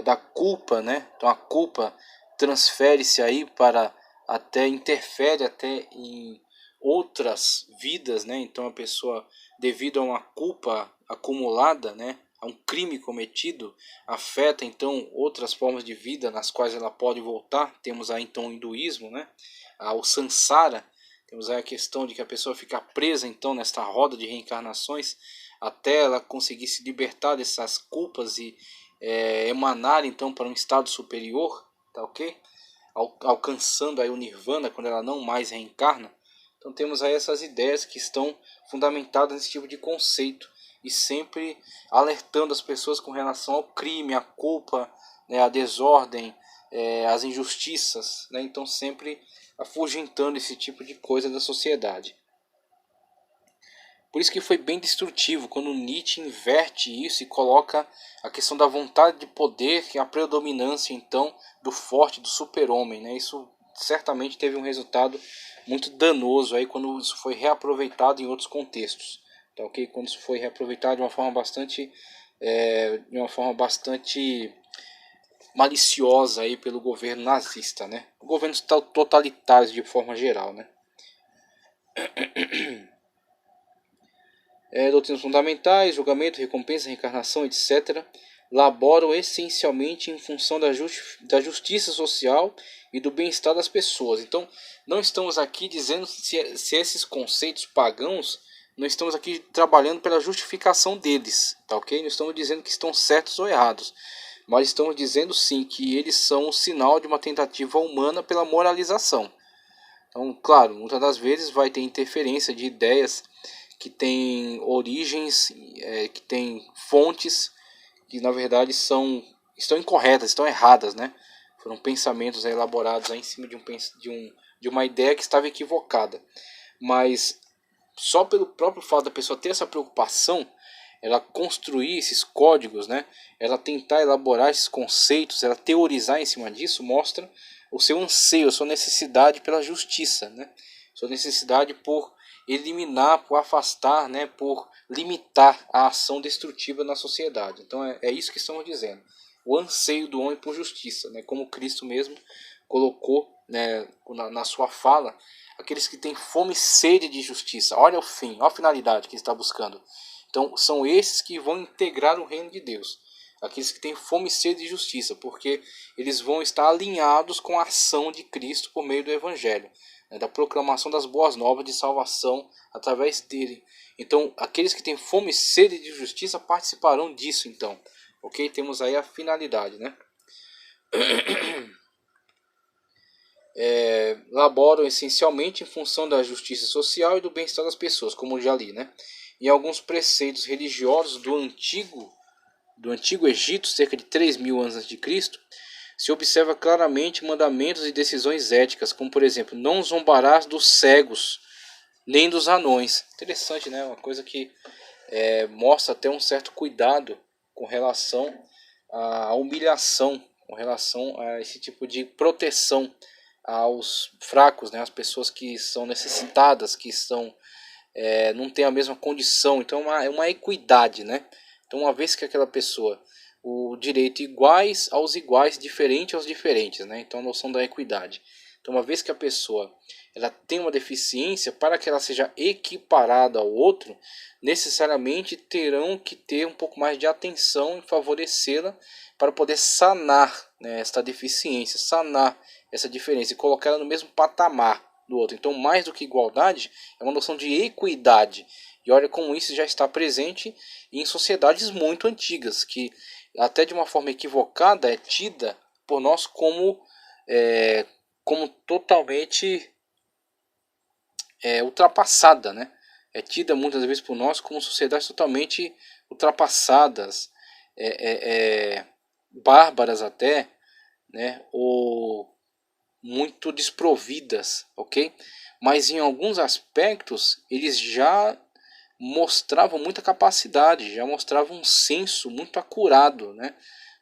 da culpa, né? Então a culpa transfere-se aí para até interfere até em outras vidas, né? Então a pessoa, devido a uma culpa acumulada, né, a um crime cometido, afeta então outras formas de vida nas quais ela pode voltar. Temos aí então o hinduísmo, né, o samsara. Temos aí a questão de que a pessoa fica presa então nesta roda de reencarnações até ela conseguir se libertar dessas culpas e emanar então para um estado superior, tá ok? Alcançando aí o nirvana quando ela não mais reencarna. Então temos aí essas ideias que estão fundamentadas nesse tipo de conceito e sempre alertando as pessoas com relação ao crime, à culpa, né, à desordem, às injustiças, né? Então sempre afugentando esse tipo de coisa da sociedade. Por isso que foi bem destrutivo quando Nietzsche inverte isso e coloca a questão da vontade de poder, que é a predominância então do forte, do super-homem, né? Isso certamente teve um resultado muito danoso aí quando isso foi reaproveitado em outros contextos, tá ok? Quando isso foi reaproveitado de uma forma bastante maliciosa aí pelo governo nazista, né? Governos totalitários de forma geral, né? Doutrinas fundamentais, julgamento, recompensa, reencarnação, etc., laboram essencialmente em função da justiça social e do bem-estar das pessoas. Então, não estamos aqui dizendo se esses conceitos pagãos, não estamos aqui trabalhando pela justificação deles, tá ok? Não estamos dizendo que estão certos ou errados, mas estamos dizendo sim que eles são um sinal de uma tentativa humana pela moralização. Então, claro, muitas das vezes vai ter interferência de ideias que têm origens, que têm fontes que na verdade estão incorretas, estão erradas, né? Foram pensamentos elaborados aí em cima de uma ideia que estava equivocada. Mas só pelo próprio fato da pessoa ter essa preocupação, ela construir esses códigos, né? Ela tentar elaborar esses conceitos, ela teorizar em cima disso, mostra o seu anseio, a sua necessidade pela justiça, né? Sua necessidade por eliminar, por afastar, né? Por limitar a ação destrutiva na sociedade. Então é isso que estamos dizendo. O anseio do homem por justiça, né? Como Cristo mesmo colocou, né, na sua fala, aqueles que têm fome e sede de justiça. Olha o fim, olha a finalidade que ele está buscando. Então são esses que vão integrar o reino de Deus. Aqueles que têm fome e sede de justiça, porque eles vão estar alinhados com a ação de Cristo por meio do Evangelho, né, da proclamação das boas novas de salvação através dele. Então aqueles que têm fome e sede de justiça participarão disso então. Ok? Temos aí a finalidade, né? laboram essencialmente em função da justiça social e do bem-estar das pessoas, como eu já li, né? Em alguns preceitos religiosos do antigo Egito, cerca de 3.000 anos antes de Cristo, se observa claramente mandamentos e decisões éticas, como por exemplo, não zombarás dos cegos, nem dos anões. Interessante, né? Uma coisa que mostra até um certo cuidado com relação à humilhação, com relação a esse tipo de proteção aos fracos, né? As pessoas que são necessitadas, que não têm a mesma condição. Então é uma equidade, né? Então uma vez que aquela pessoa, o direito iguais aos iguais, diferente aos diferentes, né? Então a noção da equidade. Então uma vez que a pessoa ela tem uma deficiência, para que ela seja equiparada ao outro, necessariamente terão que ter um pouco mais de atenção em favorecê-la para poder sanar, né, esta deficiência, sanar essa diferença e colocá-la no mesmo patamar do outro. Então, mais do que igualdade, é uma noção de equidade. E olha como isso já está presente em sociedades muito antigas, que até de uma forma equivocada é tida por nós como totalmente ultrapassada, né? É tida muitas vezes por nós como sociedades totalmente ultrapassadas, bárbaras até, né? Ou muito desprovidas, ok? Mas em alguns aspectos eles já mostravam muita capacidade, já mostravam um senso muito acurado, né?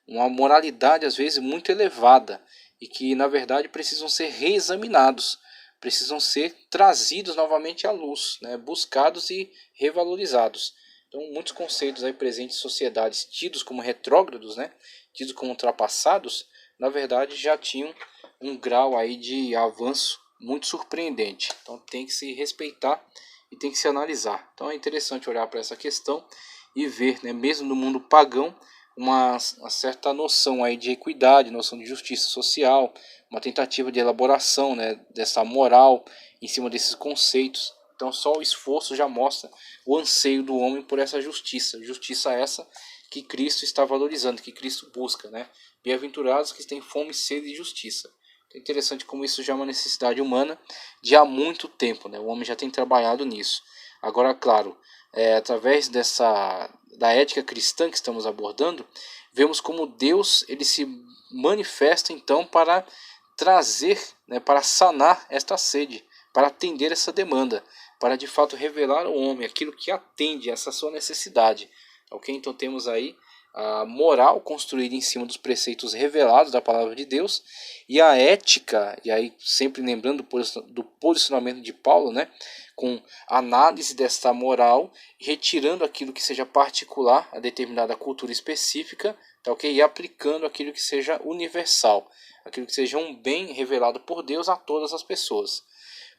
Uma moralidade às vezes muito elevada e que na verdade precisam ser reexaminados, precisam ser trazidos novamente à luz, né? Buscados e revalorizados. Então muitos conceitos aí presentes em sociedades tidos como retrógrados, né? Tidos como ultrapassados, na verdade já tinham um grau aí de avanço muito surpreendente. Então tem que se respeitar e tem que se analisar. Então é interessante olhar para essa questão e ver, né, mesmo no mundo pagão, uma certa noção aí de equidade, noção de justiça social, uma tentativa de elaboração, né, dessa moral em cima desses conceitos. Então só o esforço já mostra o anseio do homem por essa justiça. Justiça essa que Cristo está valorizando, que Cristo busca, né? Bem-aventurados que têm fome, sede de justiça. É interessante como isso já é uma necessidade humana de há muito tempo, né? O homem já tem trabalhado nisso. Agora, claro, através da ética cristã que estamos abordando, vemos como Deus ele se manifesta então para trazer, né, para sanar esta sede, para atender essa demanda, para de fato revelar ao homem aquilo que atende a essa sua necessidade. Ok? Então temos aí a moral construída em cima dos preceitos revelados da palavra de Deus e a ética, e aí sempre lembrando do posicionamento de Paulo, né, com análise desta moral, retirando aquilo que seja particular a determinada cultura específica, tá, ok? E aplicando aquilo que seja universal, aquilo que seja um bem revelado por Deus a todas as pessoas.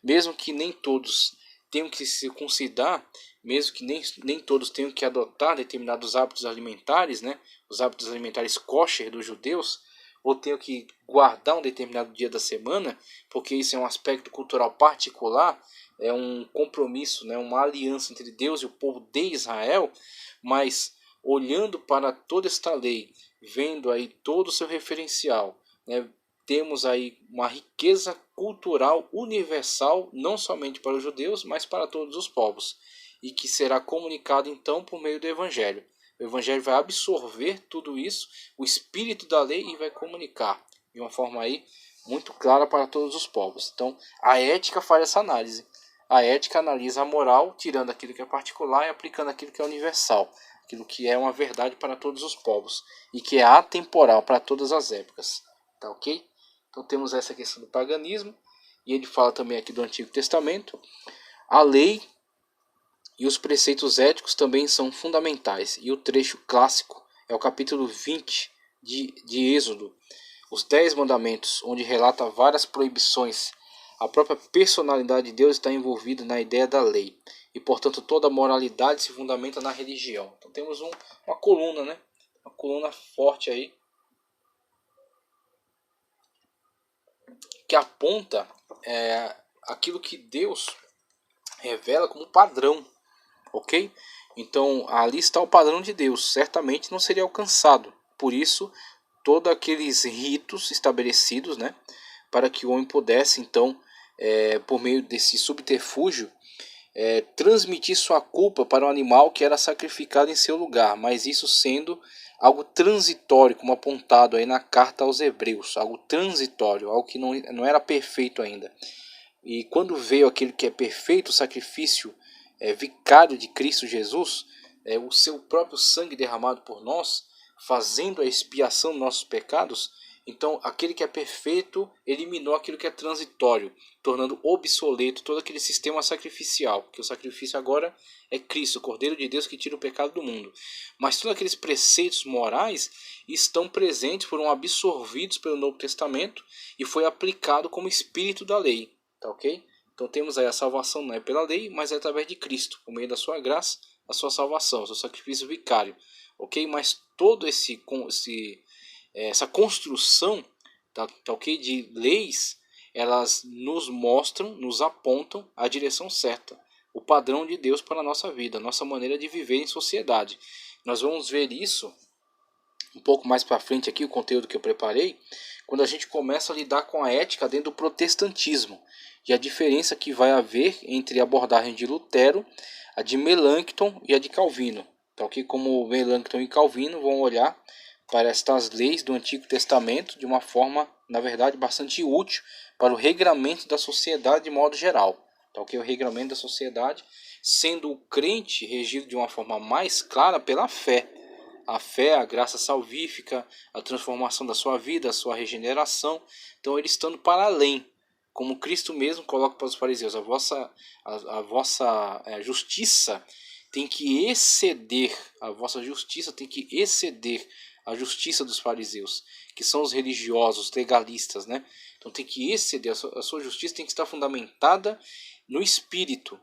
Mesmo que nem todos tenham que se circuncidar, mesmo que nem todos tenham que adotar determinados hábitos alimentares, né, os hábitos alimentares kosher dos judeus, ou tenham que guardar um determinado dia da semana, porque isso é um aspecto cultural particular, é um compromisso, né, uma aliança entre Deus e o povo de Israel, mas olhando para toda esta lei, vendo aí todo o seu referencial, né, temos aí uma riqueza cultural universal, não somente para os judeus, mas para todos os povos, e que será comunicado então por meio do Evangelho. O Evangelho vai absorver tudo isso, o espírito da lei, e vai comunicar de uma forma aí muito clara para todos os povos. Então, a ética faz essa análise. A ética analisa a moral, tirando aquilo que é particular e aplicando aquilo que é universal, aquilo que é uma verdade para todos os povos e que é atemporal para todas as épocas. Tá ok? Então temos essa questão do paganismo, e ele fala também aqui do Antigo Testamento. A lei e os preceitos éticos também são fundamentais, e o trecho clássico é o capítulo 20 de Êxodo, os 10 mandamentos, onde relata várias proibições. A própria personalidade de Deus está envolvida na ideia da lei, e portanto toda a moralidade se fundamenta na religião. Então temos uma coluna, né? Uma coluna forte aí, que aponta aquilo que Deus revela como padrão, ok? Então ali está o padrão de Deus, certamente não seria alcançado. Por isso, todos aqueles ritos estabelecidos, né, para que o homem pudesse então, por meio desse subterfúgio, transmitir sua culpa para o animal que era sacrificado em seu lugar, mas isso sendo algo transitório, como apontado aí na carta aos Hebreus, algo transitório, algo que não era perfeito ainda. E quando veio aquele que é perfeito, o sacrifício vicário de Cristo Jesus, o seu próprio sangue derramado por nós, fazendo a expiação dos nossos pecados, então aquele que é perfeito eliminou aquilo que é transitório, tornando obsoleto todo aquele sistema sacrificial, porque o sacrifício agora é Cristo, o Cordeiro de Deus que tira o pecado do mundo. Mas todos aqueles preceitos morais estão presentes, foram absorvidos pelo Novo Testamento e foi aplicado como espírito da lei, tá ok? Então temos aí a salvação não é pela lei, mas é através de Cristo, por meio da sua graça, a sua salvação, o seu sacrifício vicário, ok? Mas todo essa construção, tá ok, de leis, elas nos mostram, nos apontam a direção certa, o padrão de Deus para a nossa vida, a nossa maneira de viver em sociedade. Nós vamos ver isso um pouco mais para frente aqui, o conteúdo que eu preparei, quando a gente começa a lidar com a ética dentro do protestantismo e a diferença que vai haver entre a abordagem de Lutero, a de Melanchthon e a de Calvino. Então, aqui como Melanchthon e Calvino vão olhar para estas leis do Antigo Testamento de uma forma, na verdade, bastante útil para o regramento da sociedade de modo geral. Então, o regramento da sociedade, sendo o crente regido de uma forma mais clara pela fé. A fé, a graça salvífica, a transformação da sua vida, a sua regeneração. Então, ele estando para além, como Cristo mesmo coloca para os fariseus, a vossa justiça tem que exceder, a vossa justiça tem que exceder a justiça dos fariseus, que são os religiosos, os legalistas, né? Então tem que exceder, a sua justiça tem que estar fundamentada no Espírito.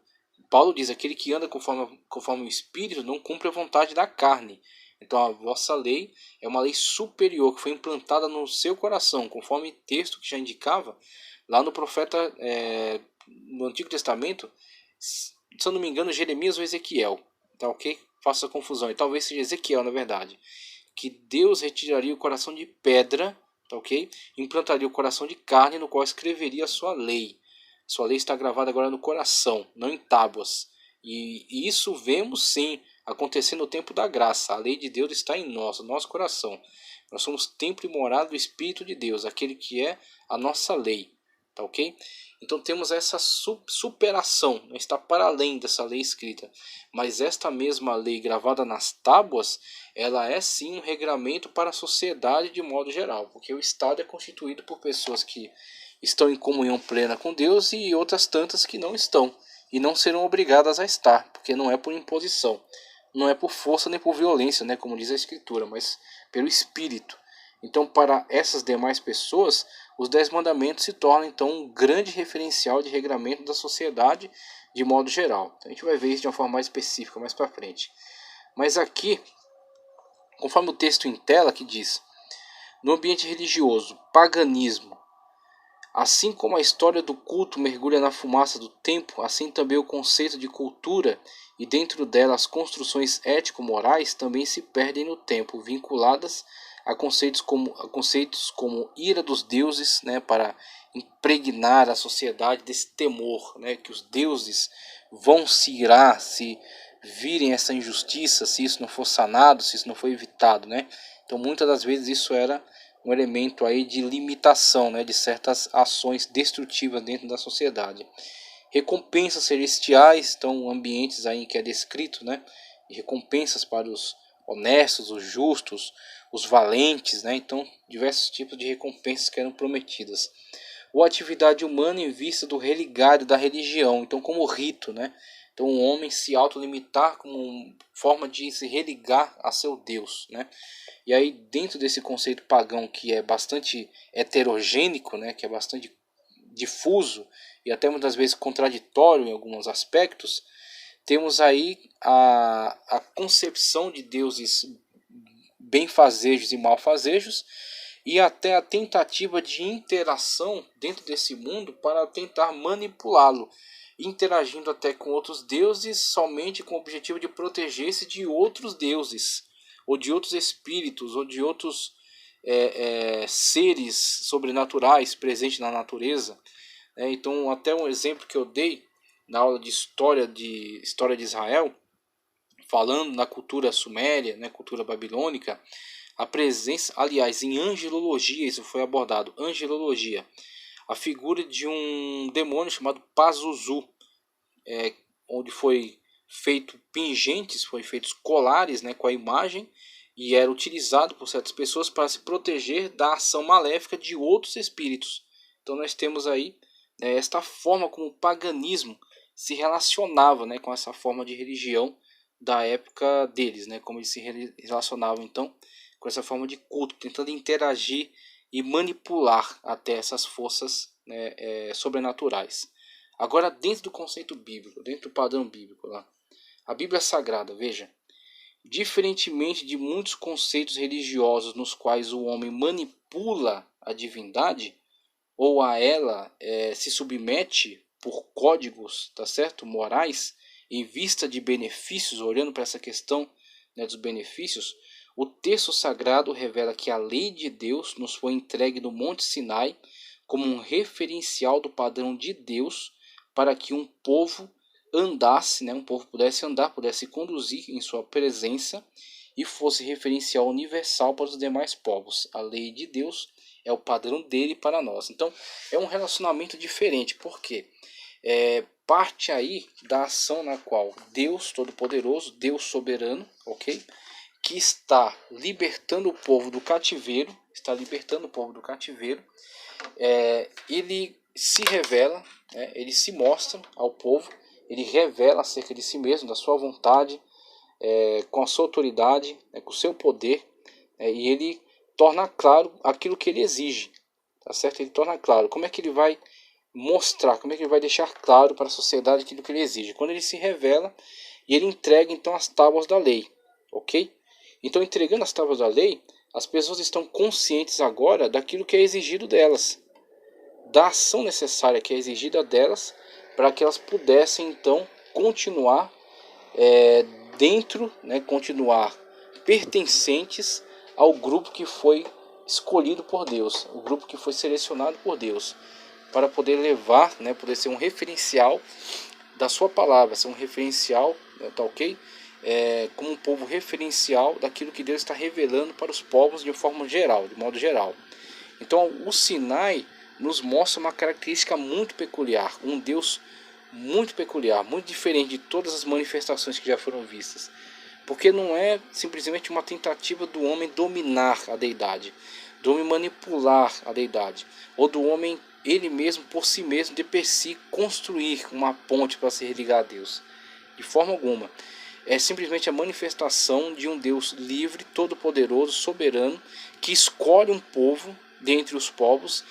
Paulo diz, aquele que anda conforme o Espírito não cumpre a vontade da carne. Então a vossa lei é uma lei superior, que foi implantada no seu coração, conforme texto que já indicava, lá no profeta, no Antigo Testamento, se eu não me engano, Jeremias ou Ezequiel, tá ok? Faça confusão, e talvez seja Ezequiel na verdade, que Deus retiraria o coração de pedra, tá ok? Implantaria o coração de carne, no qual escreveria a sua lei. Sua lei está gravada agora no coração, não em tábuas. E isso vemos sim acontecer no tempo da graça. A lei de Deus está em nós, no nosso coração. Nós somos templo e morada do Espírito de Deus, aquele que é a nossa lei. Tá ok? Então temos essa superação, está para além dessa lei escrita. Mas esta mesma lei gravada nas tábuas, ela é sim um regramento para a sociedade de modo geral, porque o Estado é constituído por pessoas que estão em comunhão plena com Deus e outras tantas que não estão e não serão obrigadas a estar, porque não é por imposição, não é por força nem por violência, né, como diz a Escritura, mas pelo Espírito. Então, para essas demais pessoas, os 10 mandamentos se tornam então um grande referencial de regramento da sociedade de modo geral. Então, a gente vai ver isso de uma forma mais específica mais para frente. Mas aqui, conforme o texto em tela que diz, no ambiente religioso, paganismo, assim como a história do culto mergulha na fumaça do tempo, assim também o conceito de cultura e dentro dela as construções ético-morais também se perdem no tempo, vinculadas a conceitos como ira dos deuses, né, para impregnar a sociedade desse temor, né, que os deuses vão se irar se virem essa injustiça, se isso não for sanado, se isso não for evitado, né? Então muitas das vezes isso era um elemento aí de limitação, né, de certas ações destrutivas dentro da sociedade. Recompensas celestiais, então ambientes aí que é descrito, né, de recompensas para os honestos, os justos, os valentes, né, então diversos tipos de recompensas que eram prometidas. Ou atividade humana em vista do religário da religião, então como rito, né? Então o homem se autolimitar como forma de se religar a seu Deus, né? E aí dentro desse conceito pagão que é bastante heterogênico, né, que é bastante difuso e até muitas vezes contraditório em alguns aspectos, temos aí a concepção de deuses benfazejos e malfazejos e até a tentativa de interação dentro desse mundo para tentar manipulá-lo, interagindo até com outros deuses somente com o objetivo de proteger-se de outros deuses, ou de outros espíritos, ou de outros seres sobrenaturais presentes na natureza. Então, até um exemplo que eu dei na aula de história de Israel, falando na cultura suméria, né, cultura babilônica, a presença, aliás, em angelologia, isso foi abordado, angelologia, a figura de um demônio chamado Pazuzu, onde foi feito pingentes, foi feitos colares, né, com a imagem, e era utilizado por certas pessoas para se proteger da ação maléfica de outros espíritos. Então nós temos aí, esta forma como o paganismo se relacionava, né, com essa forma de religião da época deles, né, como eles se relacionavam então com essa forma de culto, tentando interagir e manipular até essas forças, né, sobrenaturais. Agora, dentro do conceito bíblico, dentro do padrão bíblico lá, a Bíblia Sagrada, veja, diferentemente de muitos conceitos religiosos nos quais o homem manipula a divindade ou a ela se submete por códigos, tá certo, morais, em vista de benefícios, olhando para essa questão, né, dos benefícios, o texto sagrado revela que a lei de Deus nos foi entregue no Monte Sinai como um referencial do padrão de Deus para que um povo andasse, né, um povo pudesse andar, pudesse conduzir em sua presença e fosse referencial universal para os demais povos. A lei de Deus é o padrão dele para nós. Então é um relacionamento diferente, porque parte aí da ação na qual Deus Todo-Poderoso, Deus Soberano, ok? Que está libertando o povo do cativeiro, ele se revela, né, ele se mostra ao povo, ele revela acerca de si mesmo, da sua vontade, com a sua autoridade, né, com o seu poder, e ele torna claro aquilo que ele exige, tá certo? Ele torna claro como é que ele vai mostrar, como é que ele vai deixar claro para a sociedade aquilo que ele exige. Quando ele se revela e ele entrega então as tábuas da lei, ok? Então, entregando as tábuas da lei, as pessoas estão conscientes agora daquilo que é exigido delas, da ação necessária que é exigida delas, para que elas pudessem então continuar dentro, né, continuar pertencentes ao grupo que foi escolhido por Deus, o grupo que foi selecionado por Deus, para poder levar, né, poder ser um referencial da sua palavra, ser um referencial, tá ok? Como um povo referencial daquilo que Deus está revelando para os povos de forma geral, de modo geral. Então o Sinai nos mostra uma característica muito peculiar, um Deus muito peculiar, muito diferente de todas as manifestações que já foram vistas. Porque não é simplesmente uma tentativa do homem dominar a deidade, do homem manipular a deidade, ou do homem ele mesmo por si mesmo de per si construir uma ponte para se religar a Deus. De forma alguma. É simplesmente a manifestação de um Deus livre, todo-poderoso, soberano, que escolhe um povo dentre os povos,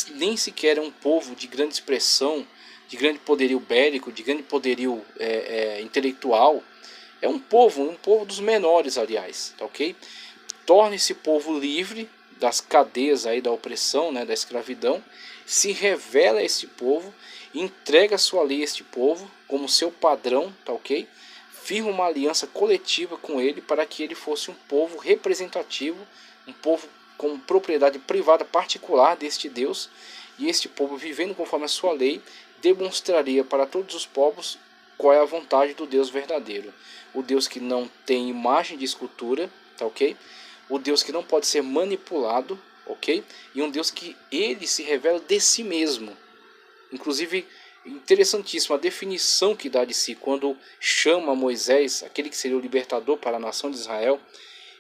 nem sequer é um povo de grande expressão, de grande poderio bélico, de grande poderio intelectual. É um povo dos menores, aliás, tá ok? Torna esse povo livre das cadeias aí da opressão, né, da escravidão, se revela a este povo, entrega a sua lei a este povo como seu padrão, tá ok? Firma uma aliança coletiva com ele para que ele fosse um povo representativo, um povo com propriedade privada particular deste Deus, e este povo, vivendo conforme a sua lei, demonstraria para todos os povos qual é a vontade do Deus verdadeiro. O Deus que não tem imagem de escultura, tá ok? O Deus que não pode ser manipulado, ok? E um Deus que ele se revela de si mesmo. Inclusive, interessantíssima a definição que dá de si quando chama Moisés, aquele que seria o libertador para a nação de Israel,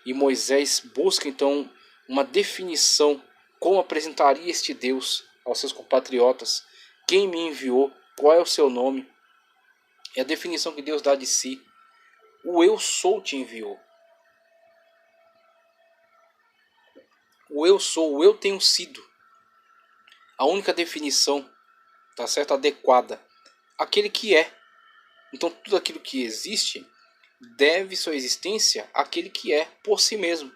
e Moisés busca então uma definição como apresentaria este Deus aos seus compatriotas, quem me enviou, qual é o seu nome. É a definição que Deus dá de si. O eu sou te enviou. O eu sou, o eu tenho sido. A única definição, tá certo, adequada. Aquele que é. Então tudo aquilo que existe deve sua existência àquele que é por si mesmo.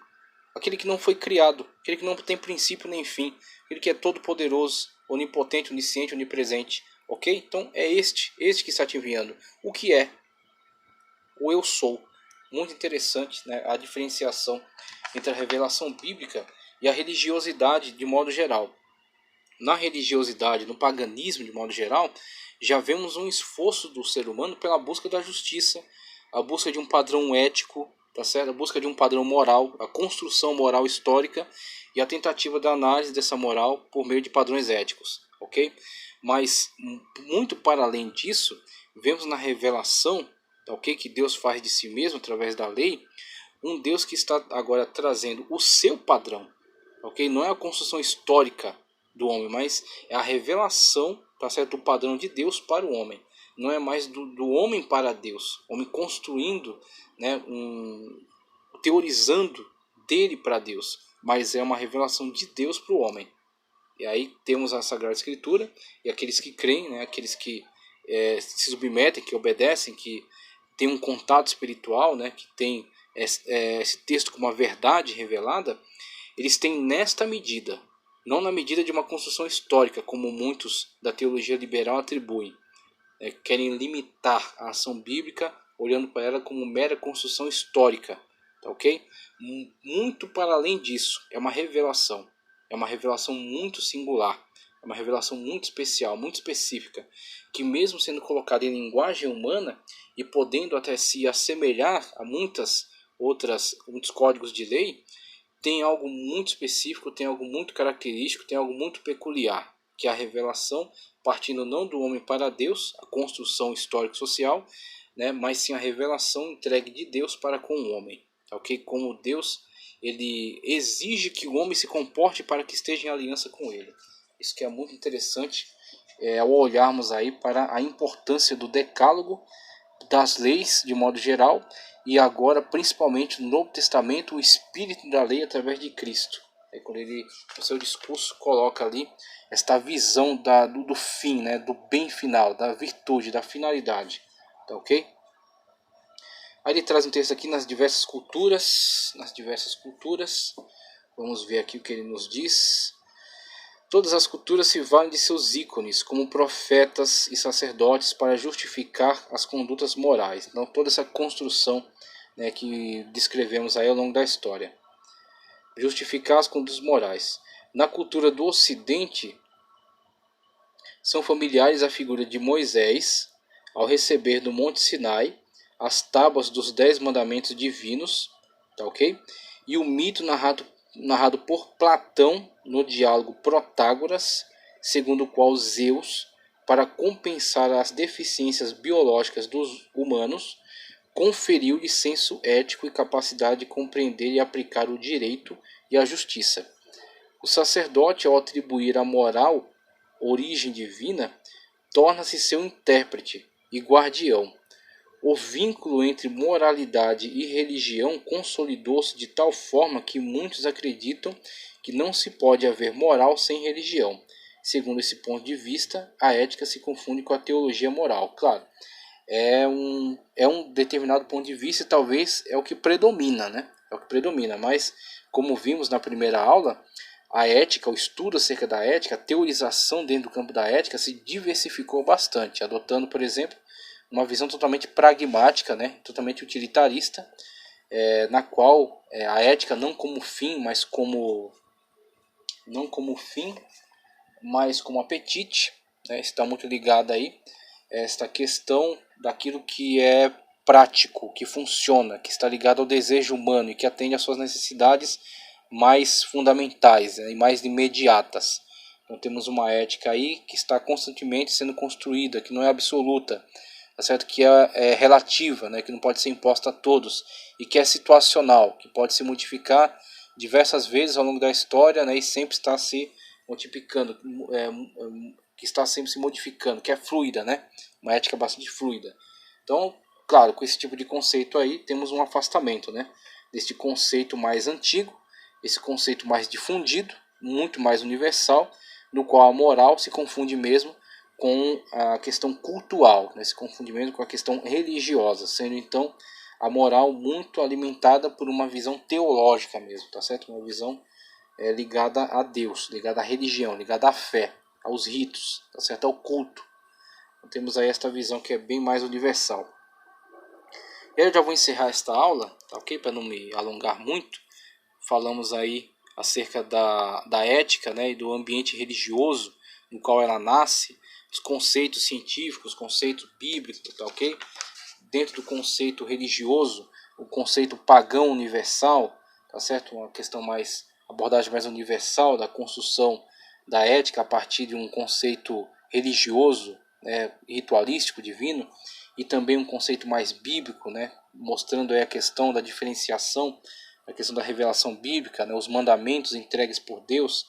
Aquele que não foi criado, aquele que não tem princípio nem fim, aquele que é todo poderoso, onipotente, onisciente, onipresente. Ok? Então é este que está te enviando. O que é? O eu sou. Muito interessante, né, a diferenciação entre a revelação bíblica e a religiosidade de modo geral. Na religiosidade, no paganismo de modo geral, já vemos um esforço do ser humano pela busca da justiça, a busca de um padrão ético, tá certo? A busca de um padrão moral, a construção moral histórica e a tentativa da análise dessa moral por meio de padrões éticos, ok? Mas muito para além disso, vemos na revelação, ok, que Deus faz de si mesmo através da lei, um Deus que está agora trazendo o seu padrão, ok? Não é a construção histórica do homem, mas é a revelação, tá certo, do padrão de Deus para o homem. Não é mais do homem para Deus, o homem construindo, né, teorizando dele para Deus, mas é uma revelação de Deus para o homem. E aí temos a Sagrada Escritura e aqueles que creem, né, aqueles que se submetem, que obedecem, que têm um contato espiritual, né, que tem esse texto como uma verdade revelada, eles têm nesta medida, não na medida de uma construção histórica, como muitos da teologia liberal atribuem. Querem limitar a ação bíblica olhando para ela como mera construção histórica, tá ok? Muito para além disso, é uma revelação muito singular, é uma revelação muito especial, muito específica, que mesmo sendo colocada em linguagem humana e podendo até se assemelhar a muitos códigos de lei, tem algo muito específico, tem algo muito característico, tem algo muito peculiar, que é a revelação partindo não do homem para Deus, a construção histórico-social, né, mas sim a revelação entregue de Deus para com o homem, ok? Como Deus ele exige que o homem se comporte para que esteja em aliança com ele. Isso que é muito interessante ao olharmos aí para a importância do decálogo, das leis de modo geral, e agora principalmente no Novo Testamento o espírito da lei através de Cristo. É quando ele no seu discurso coloca ali esta visão do fim, né, do bem final, da virtude, da finalidade, tá ok? Aí ele traz um texto aqui nas diversas culturas, vamos ver aqui o que ele nos diz. Todas as culturas se valem de seus ícones como profetas e sacerdotes para justificar as condutas morais. Então toda essa construção, né, que descrevemos aí ao longo da história. Justificar as condutas morais. Na cultura do Ocidente, são familiares a figura de Moisés, ao receber do Monte Sinai as tábuas dos 10 mandamentos divinos, tá ok? E o mito narrado por Platão no diálogo Protágoras, segundo o qual Zeus, para compensar as deficiências biológicas dos humanos, conferiu-lhe senso ético e capacidade de compreender e aplicar o direito e a justiça. O sacerdote, ao atribuir à moral origem divina, torna-se seu intérprete e guardião. O vínculo entre moralidade e religião consolidou-se de tal forma que muitos acreditam que não se pode haver moral sem religião. Segundo esse ponto de vista, a ética se confunde com a teologia moral. Claro, é um determinado ponto de vista e talvez é o que predomina, né? É o que predomina, mas como vimos na primeira aula, a ética, o estudo acerca da ética, a teorização dentro do campo da ética se diversificou bastante, adotando, por exemplo, uma visão totalmente pragmática, né, totalmente utilitarista, na qual a ética não como fim, mas como apetite, né, está muito ligada aí esta questão daquilo que é prático, que funciona, que está ligado ao desejo humano e que atende às suas necessidades mais fundamentais, né, e mais imediatas. Então temos uma ética aí que está constantemente sendo construída, que não é absoluta, tá certo? Que é relativa, né, que não pode ser imposta a todos, e que é situacional, que pode se modificar diversas vezes ao longo da história, né, e sempre está se multiplicando, que está sempre se modificando, que é fluida, né? Uma ética bastante fluida. Então, claro, com esse tipo de conceito aí, temos um afastamento, né, deste conceito mais antigo, esse conceito mais difundido, muito mais universal, no qual a moral se confunde mesmo com a questão cultural, né? Se confunde mesmo com a questão religiosa, sendo então a moral muito alimentada por uma visão teológica mesmo, tá certo? Uma visão ligada a Deus, ligada à religião, ligada à fé, aos ritos, tá certo? Ao culto. Então, temos aí esta visão que é bem mais universal. Eu já vou encerrar esta aula, tá ok? Para não me alongar muito. Falamos aí acerca da ética, né, e do ambiente religioso no qual ela nasce, os conceitos científicos, os conceitos bíblicos, tá ok? Dentro do conceito religioso, o conceito pagão universal, tá certo? Uma questão mais, abordagem mais universal da construção da ética a partir de um conceito religioso, né, ritualístico, divino, e também um conceito mais bíblico, né, mostrando aí a questão da diferenciação, a questão da revelação bíblica, né, os mandamentos entregues por Deus,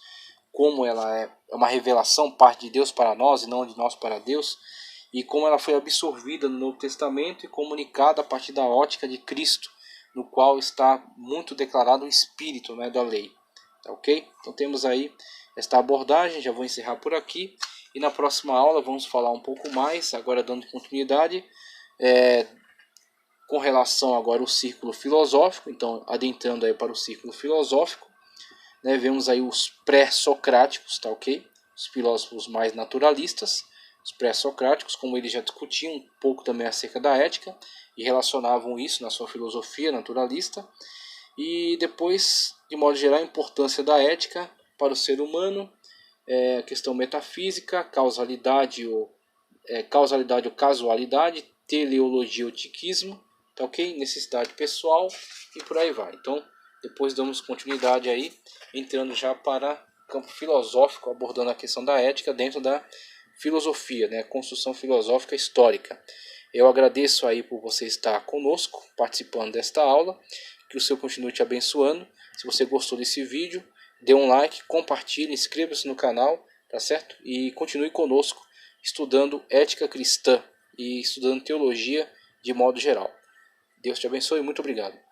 como ela é uma revelação, parte de Deus para nós e não de nós para Deus, e como ela foi absorvida no Novo Testamento e comunicada a partir da ótica de Cristo, no qual está muito declarado o espírito, né, da lei. Tá ok? Então temos aí esta abordagem, já vou encerrar por aqui, e na próxima aula vamos falar um pouco mais, agora dando continuidade, com relação agora ao círculo filosófico, então adentrando aí para o círculo filosófico, né, vemos aí os pré-socráticos, tá ok? Os filósofos mais naturalistas, os pré-socráticos, como eles já discutiam um pouco também acerca da ética e relacionavam isso na sua filosofia naturalista. E depois, de modo geral, a importância da ética para o ser humano, a questão metafísica, causalidade ou casualidade, teleologia ou tiquismo, tá ok? Necessidade pessoal e por aí vai. Então, depois damos continuidade aí, entrando já para o campo filosófico, abordando a questão da ética dentro da filosofia, né? Construção filosófica histórica. Eu agradeço aí por você estar conosco, participando desta aula, que o Senhor continue te abençoando. Se você gostou desse vídeo, dê um like, compartilhe, inscreva-se no canal, tá certo? E continue conosco, estudando ética cristã e estudando teologia de modo geral. Deus te abençoe e muito obrigado.